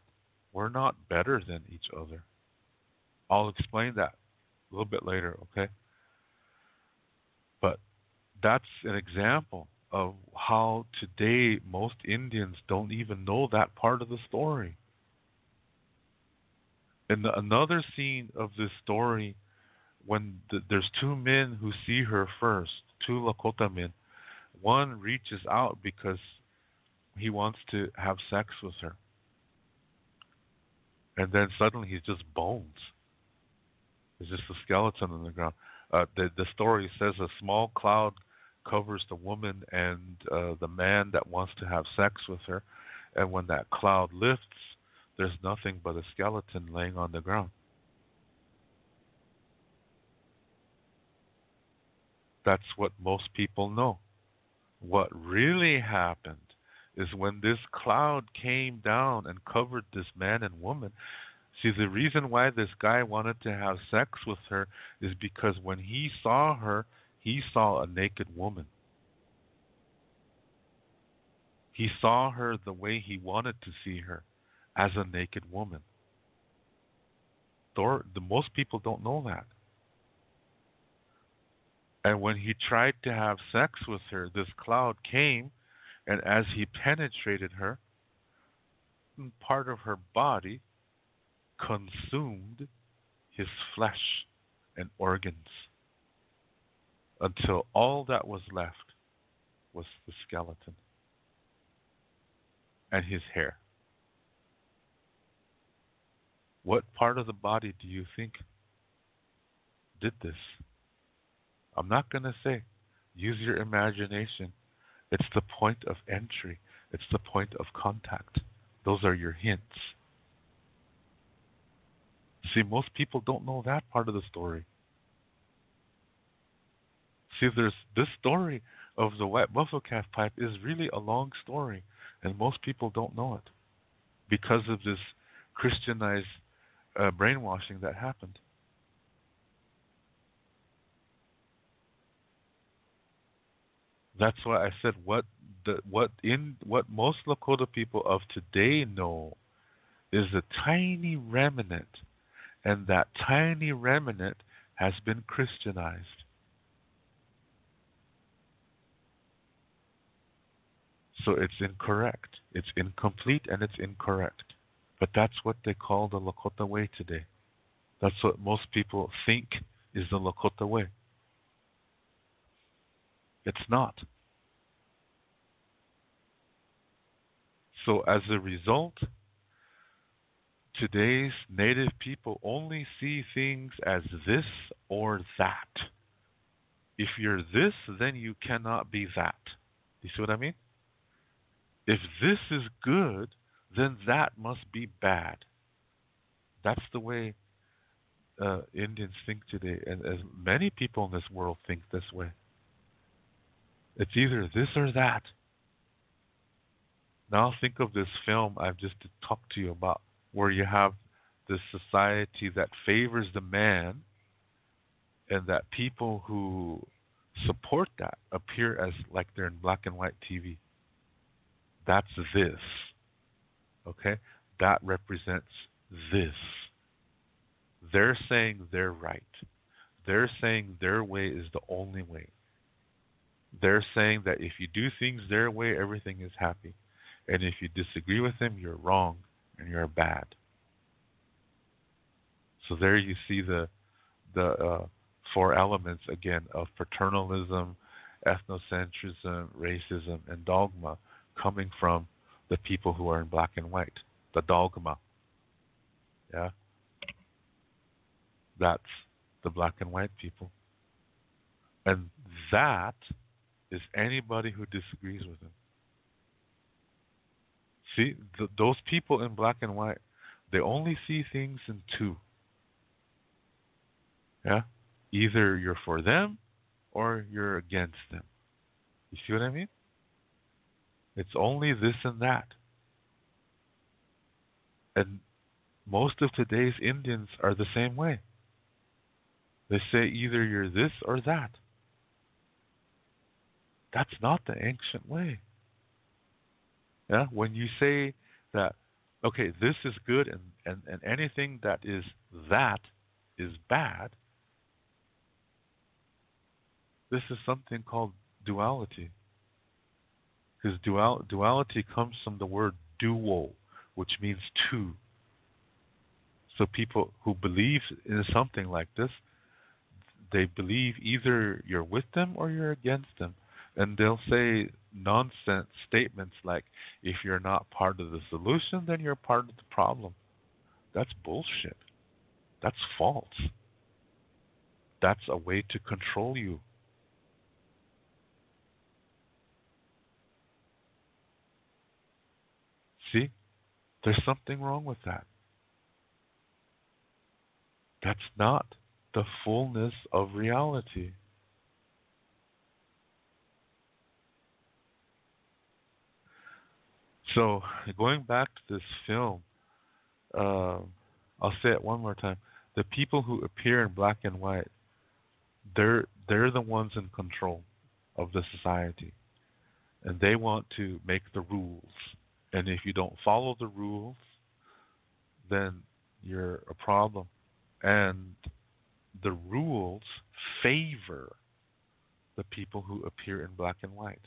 we're not better than each other. I'll explain that a little bit later, okay? But that's an example of how today most Indians don't even know that part of the story. And another scene of this story, when there's two men who see her first, two Lakota men. One reaches out because he wants to have sex with her. And then suddenly he's just bones. It's just a skeleton on the ground. The story says a small cloud covers the woman and the man that wants to have sex with her. And when that cloud lifts, there's nothing but a skeleton laying on the ground. That's what most people know. What really happened is when this cloud came down and covered this man and woman. See, the reason why this guy wanted to have sex with her is because when he saw her, he saw a naked woman. He saw her the way he wanted to see her, as a naked woman. The most people don't know that. And when he tried to have sex with her, this cloud came, and as he penetrated her, part of her body consumed his flesh and organs until all that was left was the skeleton and his hair. What part of the body do you think did this? I'm not going to say. Use your imagination. It's the point of entry. It's the point of contact. Those are your hints. See, most people don't know that part of the story. See, there's this story of the white buffalo calf pipe is really a long story, and most people don't know it because of this Christianized brainwashing that happened. That's why I said what most Lakota people of today know is a tiny remnant, and that tiny remnant has been Christianized. So it's incorrect. It's incomplete and it's incorrect. But that's what they call the Lakota way today. That's what most people think is the Lakota way. It's not. So as a result, today's native people only see things as this or that. If you're this, then you cannot be that. You see what I mean? If this is good, then that must be bad. That's the way Indians think today, and as many people in this world think this way. It's either this or that. Now think of this film I've just talked to you about, where you have this society that favors the man, and that people who support that appear as like they're in black and white TV. That's this. Okay? That represents this. They're saying they're right. They're saying their way is the only way. They're saying that if you do things their way, everything is happy. And if you disagree with them, you're wrong and you're bad. So there you see the four elements again of paternalism, ethnocentrism, racism, and dogma coming from the people who are in black and white. The dogma. Yeah? That's the black and white people. And that is anybody who disagrees with them. See, those people in black and white, they only see things in two. Yeah? Either you're for them or you're against them. You see what I mean? It's only this and that. And most of today's Indians are the same way. They say either you're this or that. That's not the ancient way. Yeah, when you say that, okay, this is good, and anything that is bad, this is something called duality. Because duality comes from the word duo, which means two. So people who believe in something like this, they believe either you're with them or you're against them. And they'll say nonsense statements like, if you're not part of the solution, then you're part of the problem. That's bullshit. That's false. That's a way to control you. See, there's something wrong with that. That's not the fullness of reality. So, going back to this film, uh, I'll say it one more time. The people who appear in black and white, they're the ones in control of the society, and they want to make the rules. And if you don't follow the rules, then you're a problem. And the rules favor the people who appear in black and white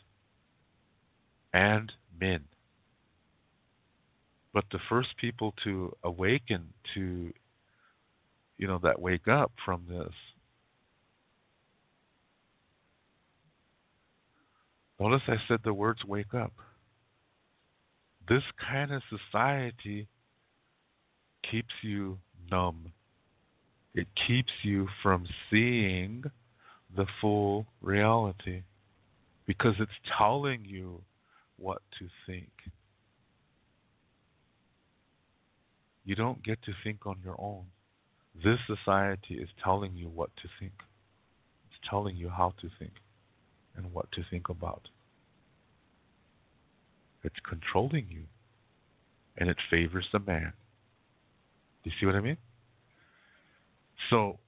and men. But the first people to awaken to, that wake up from this, notice I said the words wake up. This kind of society keeps you numb. It keeps you from seeing the full reality because it's telling you what to think. You don't get to think on your own. This society is telling you what to think. It's telling you how to think and what to think about. It's controlling you, and it favors the man. Do you see what I mean? So,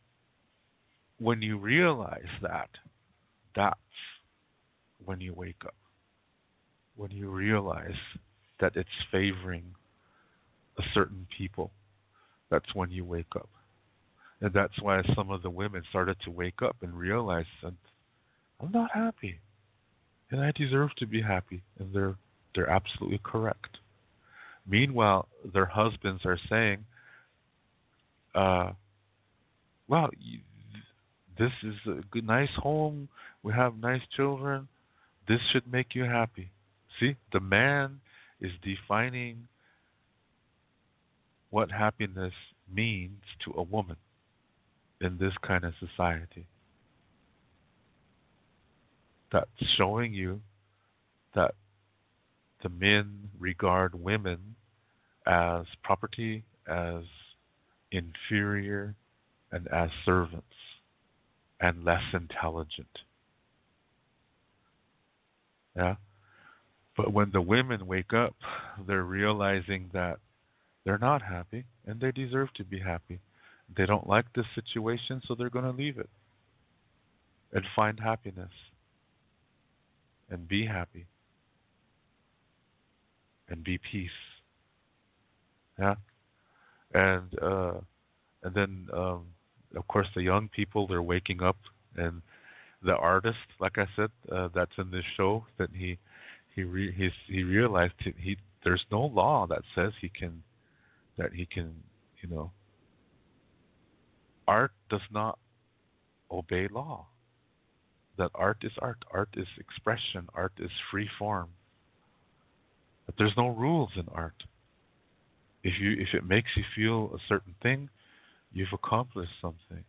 when you realize that, that's when you wake up. When you realize that it's favoring a certain people, that's when you wake up. And that's why some of the women started to wake up and realize that I'm not happy, and I deserve to be happy, and they're absolutely correct. Meanwhile, their husbands are saying, "Wow, this is a good, nice home. We have nice children. This should make you happy." See, the man is defining what happiness means to a woman in this kind of society. That's showing you that the men regard women as property, as inferior, and as servants, and less intelligent. Yeah? But when the women wake up, they're realizing that they're not happy and they deserve to be happy. They don't like this situation, so they're going to leave it and find happiness and be happy and be peace. Yeah? And then of course the young people, they're waking up, and the artist, like I said, that's in this show, that he realized there's no law that says he can, you know art does not obey law. That art is art. Art is expression. Art is free form. But there's no rules in art. If it makes you feel a certain thing, you've accomplished something.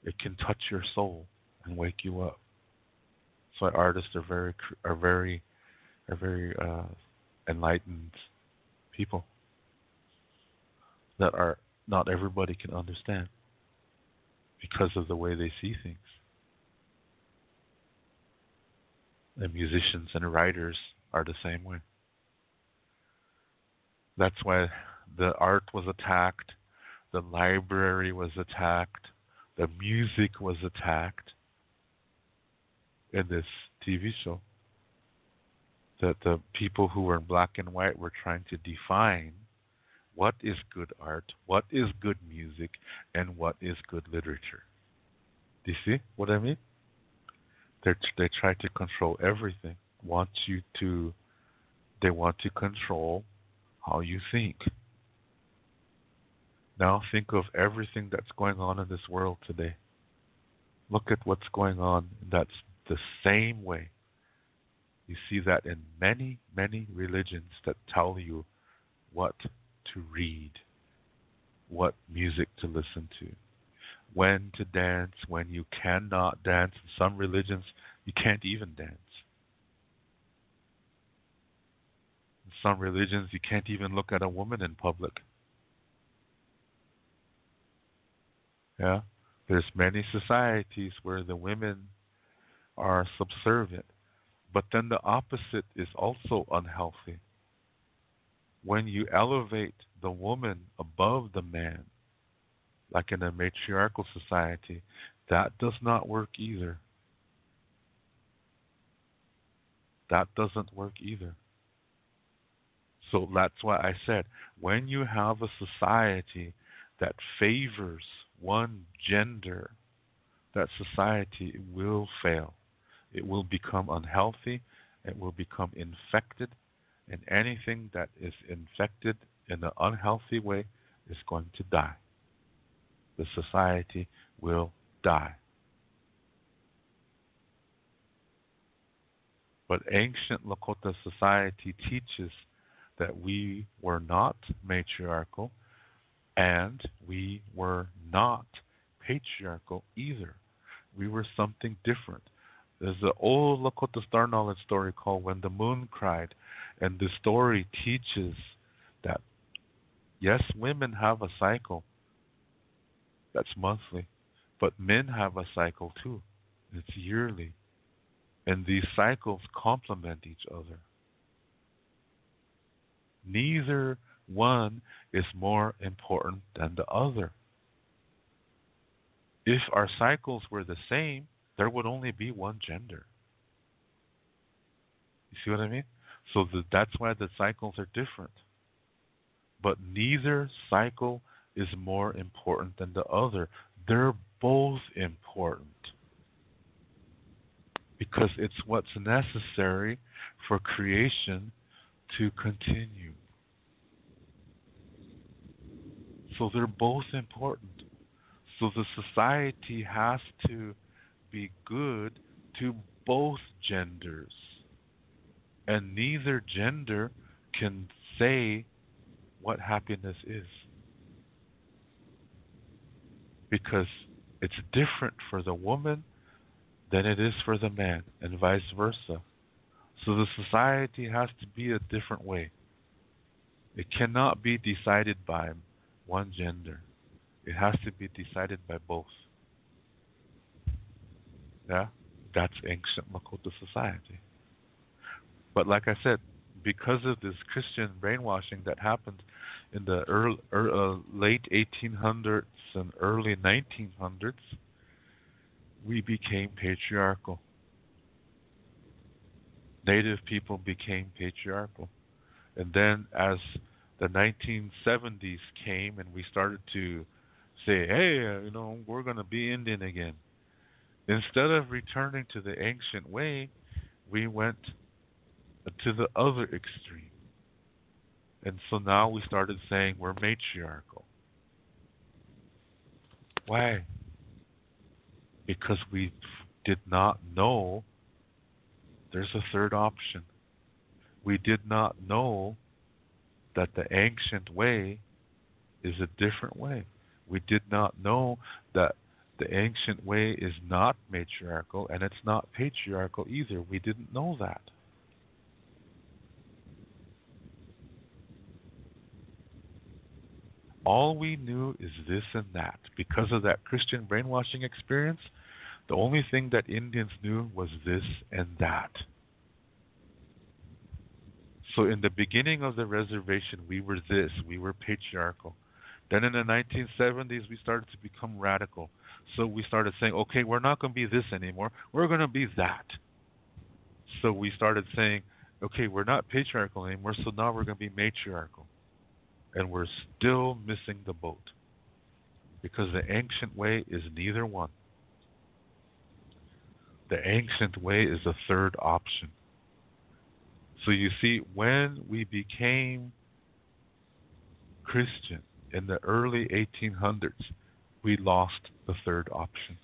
It can touch your soul and wake you up. That's why artists are very enlightened people that are not everybody can understand because of the way they see things. And musicians and writers are the same way. That's why the art was attacked, the library was attacked, the music was attacked in this TV show. The people who were in black and white were trying to define what is good art, what is good music, and what is good literature. Do you see what I mean? They try to control everything. Want you to They want to control how you think. Now think of everything that's going on in this world today. Look at what's going on. That's the same way. You see that in many, many religions that tell you what to read, what music to listen to, when to dance, when you cannot dance. In some religions, you can't even dance. In some religions, you can't even look at a woman in public. Yeah? There's many societies where the women are subservient. But then the opposite is also unhealthy. When you elevate the woman above the man, like in a matriarchal society, that does not work either. That doesn't work either. So that's why I said, when you have a society that favors one gender, that society will fail. It will become unhealthy. It will become infected. And anything that is infected in an unhealthy way is going to die. The society will die. But ancient Lakota society teaches that we were not matriarchal and we were not patriarchal either. We were something different. There's an old Lakota Star Knowledge story called When the Moon Cried, and the story teaches that, yes, women have a cycle that's monthly, but men have a cycle too. It's yearly. And these cycles complement each other. Neither one is more important than the other. If our cycles were the same, there would only be one gender. You see what I mean? So that's why the cycles are different. But neither cycle is more important than the other. They're both important because it's what's necessary for creation to continue. So they're both important. So the society has to be good to both genders. And neither gender can say what happiness is. Because it's different for the woman than it is for the man, and vice versa. So the society has to be a different way. It cannot be decided by one gender. It has to be decided by both. Yeah? That's ancient Lakota society. But like I said, because of this Christian brainwashing that happened in the late 1800s and early 1900s, we became patriarchal. Native people became patriarchal. And then as the 1970s came and we started to say, hey, we're going to be Indian again. Instead of returning to the ancient way, we went to the other extreme. And so now we started saying we're matriarchal. Why? Because we did not know there's a third option. We did not know that the ancient way is a different way. We did not know that the ancient way is not matriarchal and it's not patriarchal either. We didn't know that. All we knew is this and that. Because of that Christian brainwashing experience, the only thing that Indians knew was this and that. So in the beginning of the reservation, we were this. We were patriarchal. Then in the 1970s, we started to become radical. So we started saying, okay, we're not going to be this anymore. We're going to be that. So we started saying Okay, we're not patriarchal anymore, so now we're going to be matriarchal. And we're still missing the boat because the ancient way is neither one. The ancient way is the third option. So you see, when we became Christian in the early 1800s, we lost the third option.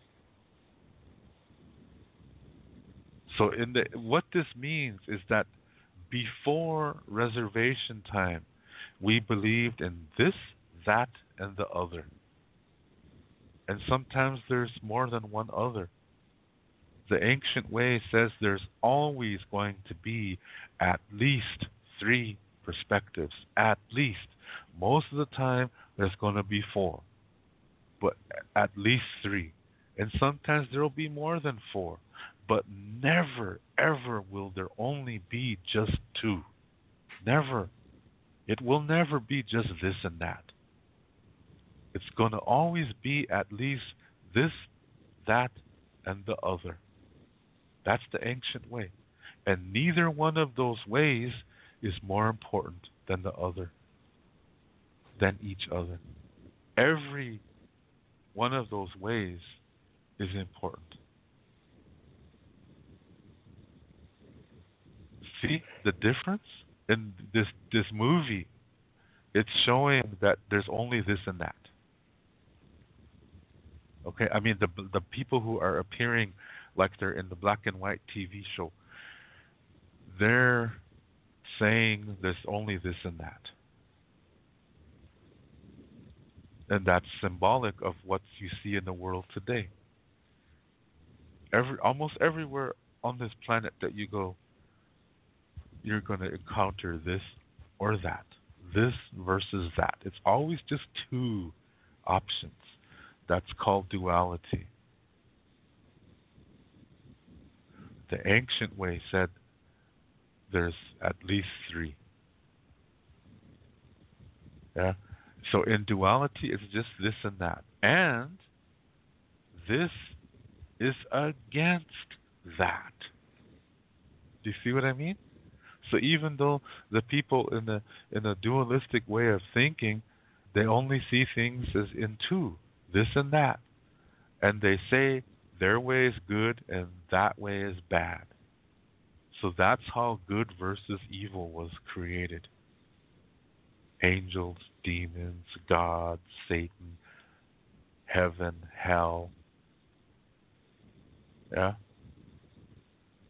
So what this means is that before reservation time, we believed in this, that, and the other. And sometimes there's more than one other. The ancient way says there's always going to be at least three perspectives. At least. Most of the time, there's going to be four, but at least three. And sometimes there will be more than four. But never, ever will there only be just two. Never. It will never be just this and that. It's going to always be at least this, that, and the other. That's the ancient way. And neither one of those ways is more important than the other, than each other. Every one of those ways is important. See the difference in this movie? It's showing that there's only this and that. Okay, I mean the people who are appearing like they're in the black and white TV show, they're saying there's only this and that. And that's symbolic of what you see in the world today. Almost everywhere on this planet that you go, you're going to encounter this or that, this versus that. It's always just two options. That's called duality. The ancient way said there's at least three. Yeah. So in duality, it's just this and that. And this is against that. Do you see what I mean? So even though the people in a dualistic way of thinking, they only see things as in two, this and that. And they say their way is good and that way is bad. So that's how good versus evil was created. Angels, demons, God, Satan, heaven, hell. Yeah?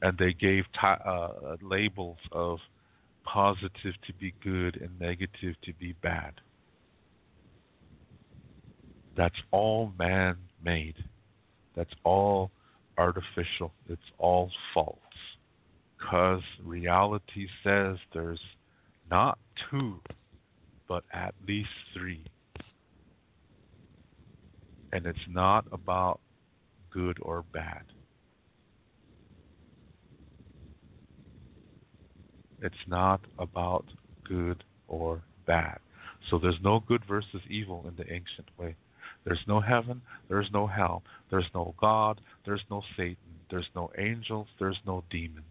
And they gave labels of positive to be good and negative to be bad. That's all man-made. That's all artificial. It's all false. Because reality says there's not two, but at least three. And it's not about good or bad. It's not about good or bad. So there's no good versus evil in the ancient way. There's no heaven, there's no hell, there's no God, there's no Satan, there's no angels, there's no demons.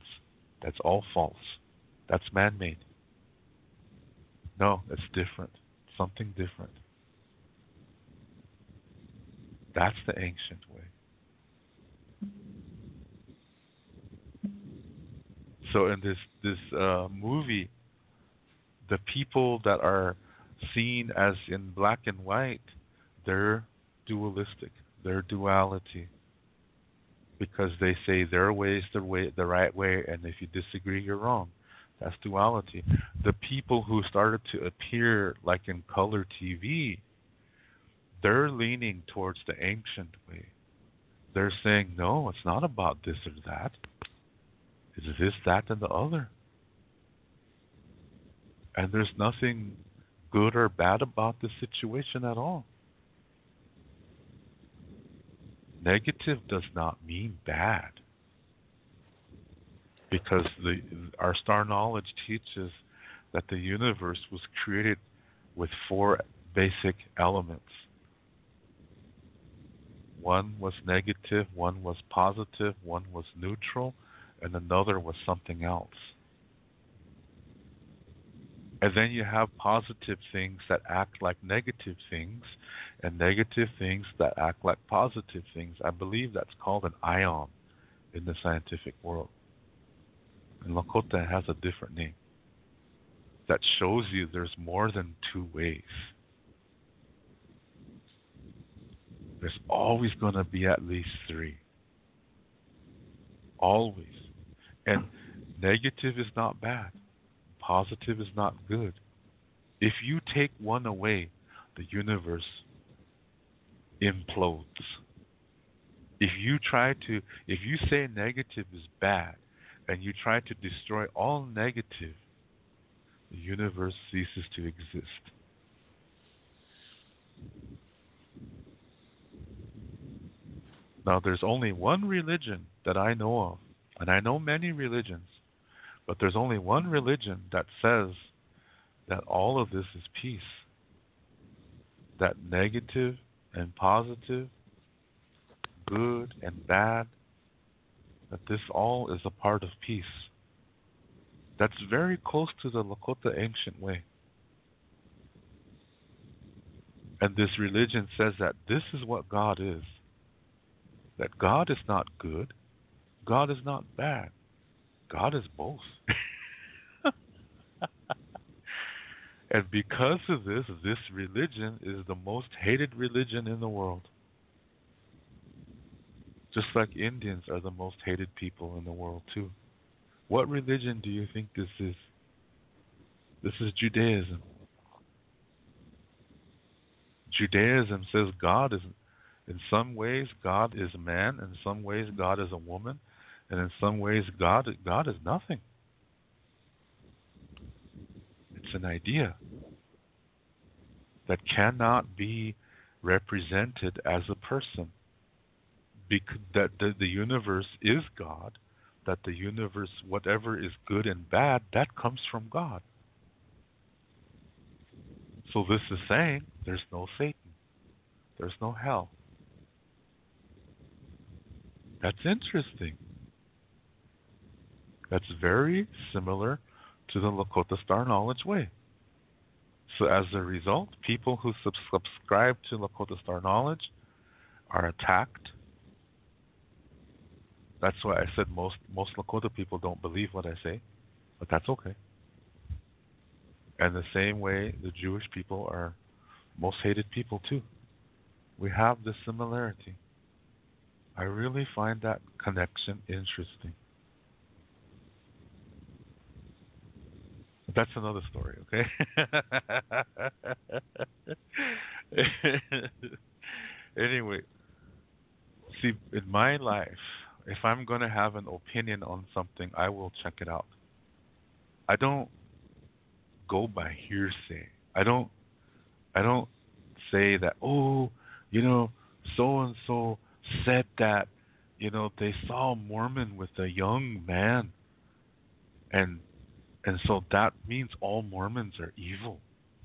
That's all false. That's man-made. No, it's different. Something different. That's the ancient way. So in this movie, the people that are seen as in black and white, they're dualistic. They're duality. Because they say their way is the right way, and if you disagree, you're wrong. That's duality. The people who started to appear like in color TV, they're leaning towards the ancient way. They're saying, no, it's not about this or that. It's this, that, and the other. And there's nothing good or bad about the situation at all. Negative does not mean bad. Because our star knowledge teaches that the universe was created with four basic elements. One was negative, one was positive, one was neutral, and another was something else. And then you have positive things that act like negative things, and negative things that act like positive things. I believe that's called an ion in the scientific world. And Lakota has a different name that shows you there's more than two ways. There's always going to be at least three. Always. And negative is not bad. Positive is not good. If you take one away, the universe implodes. If you say negative is bad and you try to destroy all negative, the universe ceases to exist. Now, there's only one religion that I know of, and I know many religions, but there's only one religion that says that all of this is peace. That negative and positive, good and bad, that this all is a part of peace. That's very close to the Lakota ancient way. And this religion says that this is what God is. That God is not good, God is not bad, God is both. And because of this, this religion is the most hated religion in the world. Just like Indians are the most hated people in the world, too. What religion do you think this is? This is Judaism. Judaism says God is, in some ways, God is a man, in some ways, God is a woman, and in some ways, God is nothing. It's an idea that cannot be represented as a person. That the universe is God, that the universe, whatever is good and bad, that comes from God. So this is saying there's no Satan, there's no hell. That's interesting. That's very similar to the Lakota Star Knowledge way. So as a result, people who subscribe to Lakota Star Knowledge are attacked. That's why I said most Lakota people don't believe what I say, but that's okay. And the same way the Jewish people are most hated people too. We have this similarity. I really find that connection interesting. But that's another story, okay? Anyway, see, in my life, if I'm going to have an opinion on something, I will check it out. I don't go by hearsay. I don't say that, oh, so and so said that, they saw a Mormon with a young man, and so that means all Mormons are evil.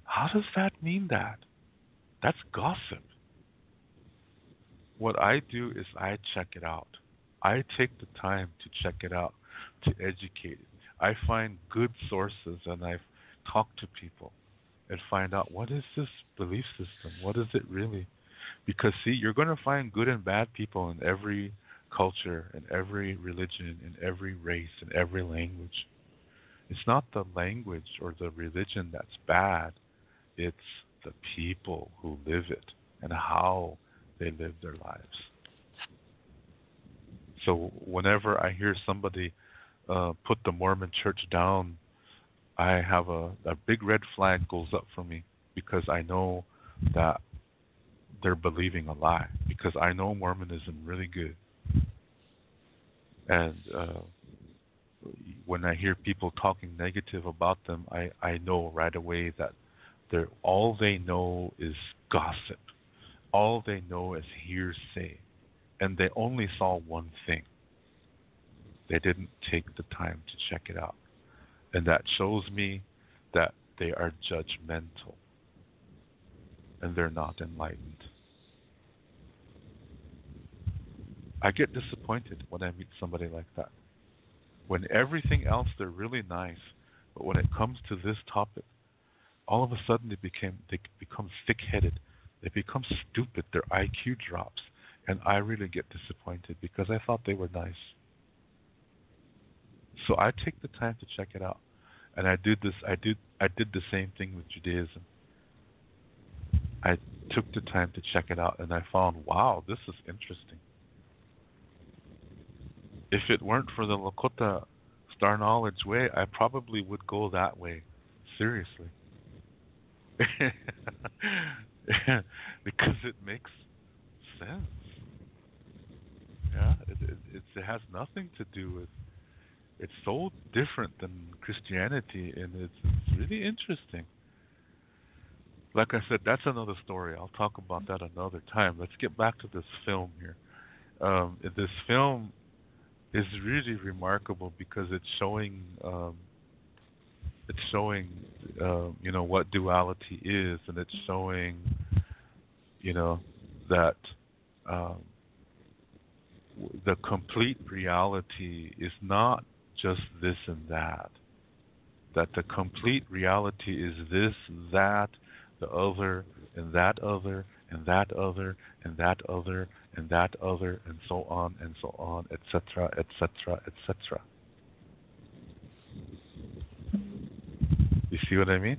How does that mean that? That's gossip. What I do is I check it out. I take the time to check it out, to educate it. I find good sources, and I talk to people and find out, what is this belief system? What is it really? Because, see, you're going to find good and bad people in every culture, in every religion, in every race, in every language. It's not the language or the religion that's bad. It's the people who live it and how they live their lives. So whenever I hear somebody put the Mormon church down, I have a big red flag goes up for me, because I know that they're believing a lie, because I know Mormonism really good. And when I hear people talking negative about them, I know right away that all they know is gossip. All they know is hearsay. And they only saw one thing. They didn't take the time to check it out. And that shows me that they are judgmental and they're not enlightened. I get disappointed when I meet somebody like that. When everything else, they're really nice, but when it comes to this topic, all of a sudden they become thick-headed, they become stupid, their IQ drops, and I really get disappointed because I thought they were nice. So I take the time to check it out, and I did the same thing with Judaism. I took the time to check it out, and I found, wow, this is interesting. If it weren't for the Lakota Star Knowledge way, I probably would go that way. Seriously. Because it makes sense. Yeah, it has nothing to do with. It's so different than Christianity, and it's really interesting. Like I said, that's another story. I'll talk about that another time. Let's get back to this film here. This film is really remarkable because it's showing what duality is, and it's showing that um, the complete reality is not just this and that. That the complete reality is this, that, the other, and that other, and that other, and that other, and that other, and so on, etc., etc., etc. You see what I mean?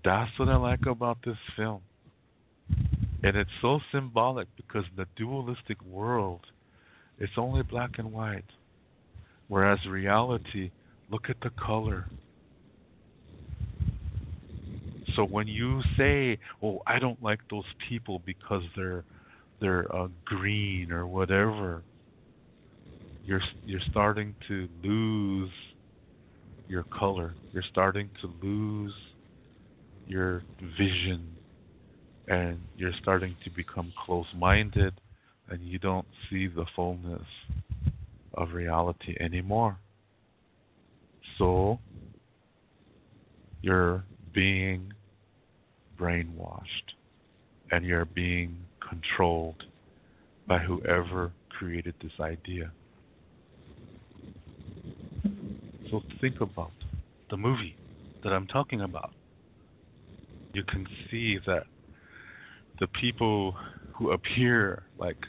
That's what I like about this film. And it's so symbolic because in the dualistic world, it's only black and white. Whereas reality, look at the color. So when you say, "Oh, I don't like those people because they're green or whatever," you're starting to lose your color. You're starting to lose your vision, and you're starting to become close-minded, and you don't see the fullness of reality anymore. So you're being brainwashed, and you're being controlled by whoever created this idea. So think about the movie that I'm talking about. You can see that the people who appear like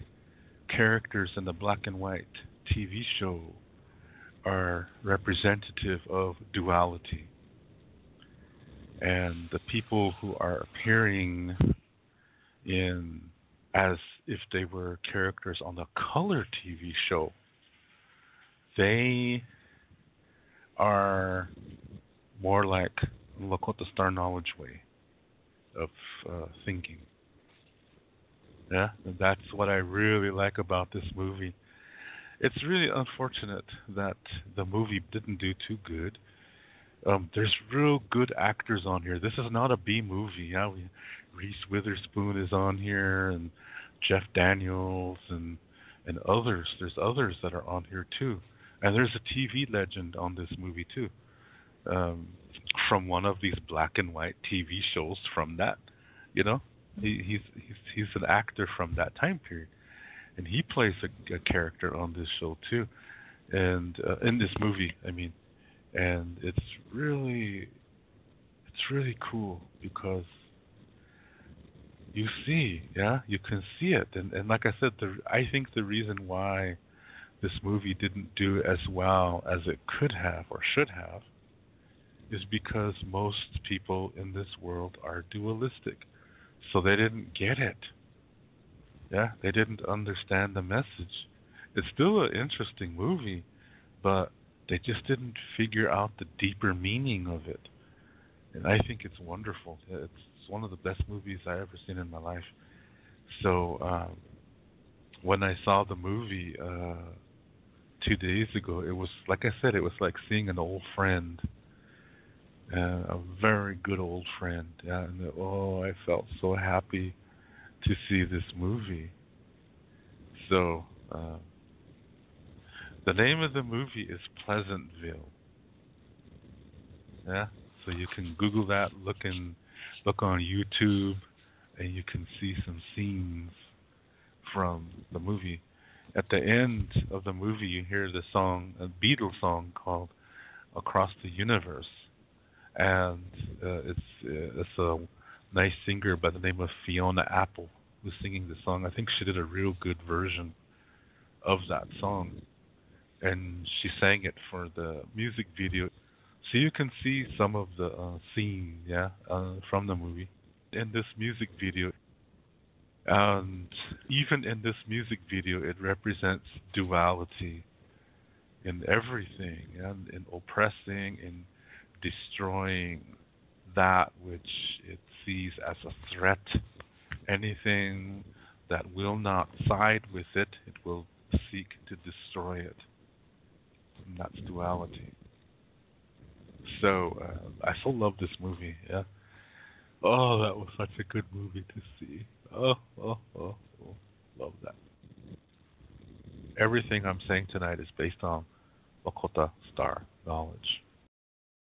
characters in the black and white TV show are representative of duality. And the people who are appearing in as if they were characters on the color TV show, they are more like Lakota Star Knowledge way of thinking. Yeah, and that's what I really like about this movie. It's really unfortunate that the movie didn't do too good. There's real good actors on here. This is not a B movie. Yeah, Reese Witherspoon is on here, and Jeff Daniels, and others. There's others that are on here too, and there's a TV legend on this movie too, from one of these black and white TV shows from that. You know, he's an actor from that time period, and he plays a character on this show too, and in this movie, I mean. And it's really cool because you see, yeah, you can see it, and like I said, I think the reason why this movie didn't do as well as it could have or should have is because most people in this world are dualistic, so they didn't get it. Yeah, they didn't understand the message. It's still an interesting movie, but they just didn't figure out the deeper meaning of it. And I think it's wonderful. It's one of the best movies I've ever seen in my life. So when I saw the movie 2 days ago, it was, like I said, it was like seeing an old friend, a very good old friend. Yeah, and I felt so happy to see this movie. So the name of the movie is Pleasantville. Yeah, so you can Google that, look on YouTube, and you can see some scenes from the movie. At the end of the movie, you hear the song, a Beatles song called "Across the Universe," and it's a nice singer by the name of Fiona Apple who's singing the song. I think she did a real good version of that song, and she sang it for the music video. So you can see some of the scene, yeah, from the movie in this music video. And even in this music video, it represents duality in everything, and in oppressing, in destroying that which it sees as a threat. Anything that will not side with it, it will seek to destroy it. And that's duality. So I still love this movie. Yeah. Oh, that was such a good movie to see. Oh. Love that. Everything I'm saying tonight is based on Lakota Star knowledge.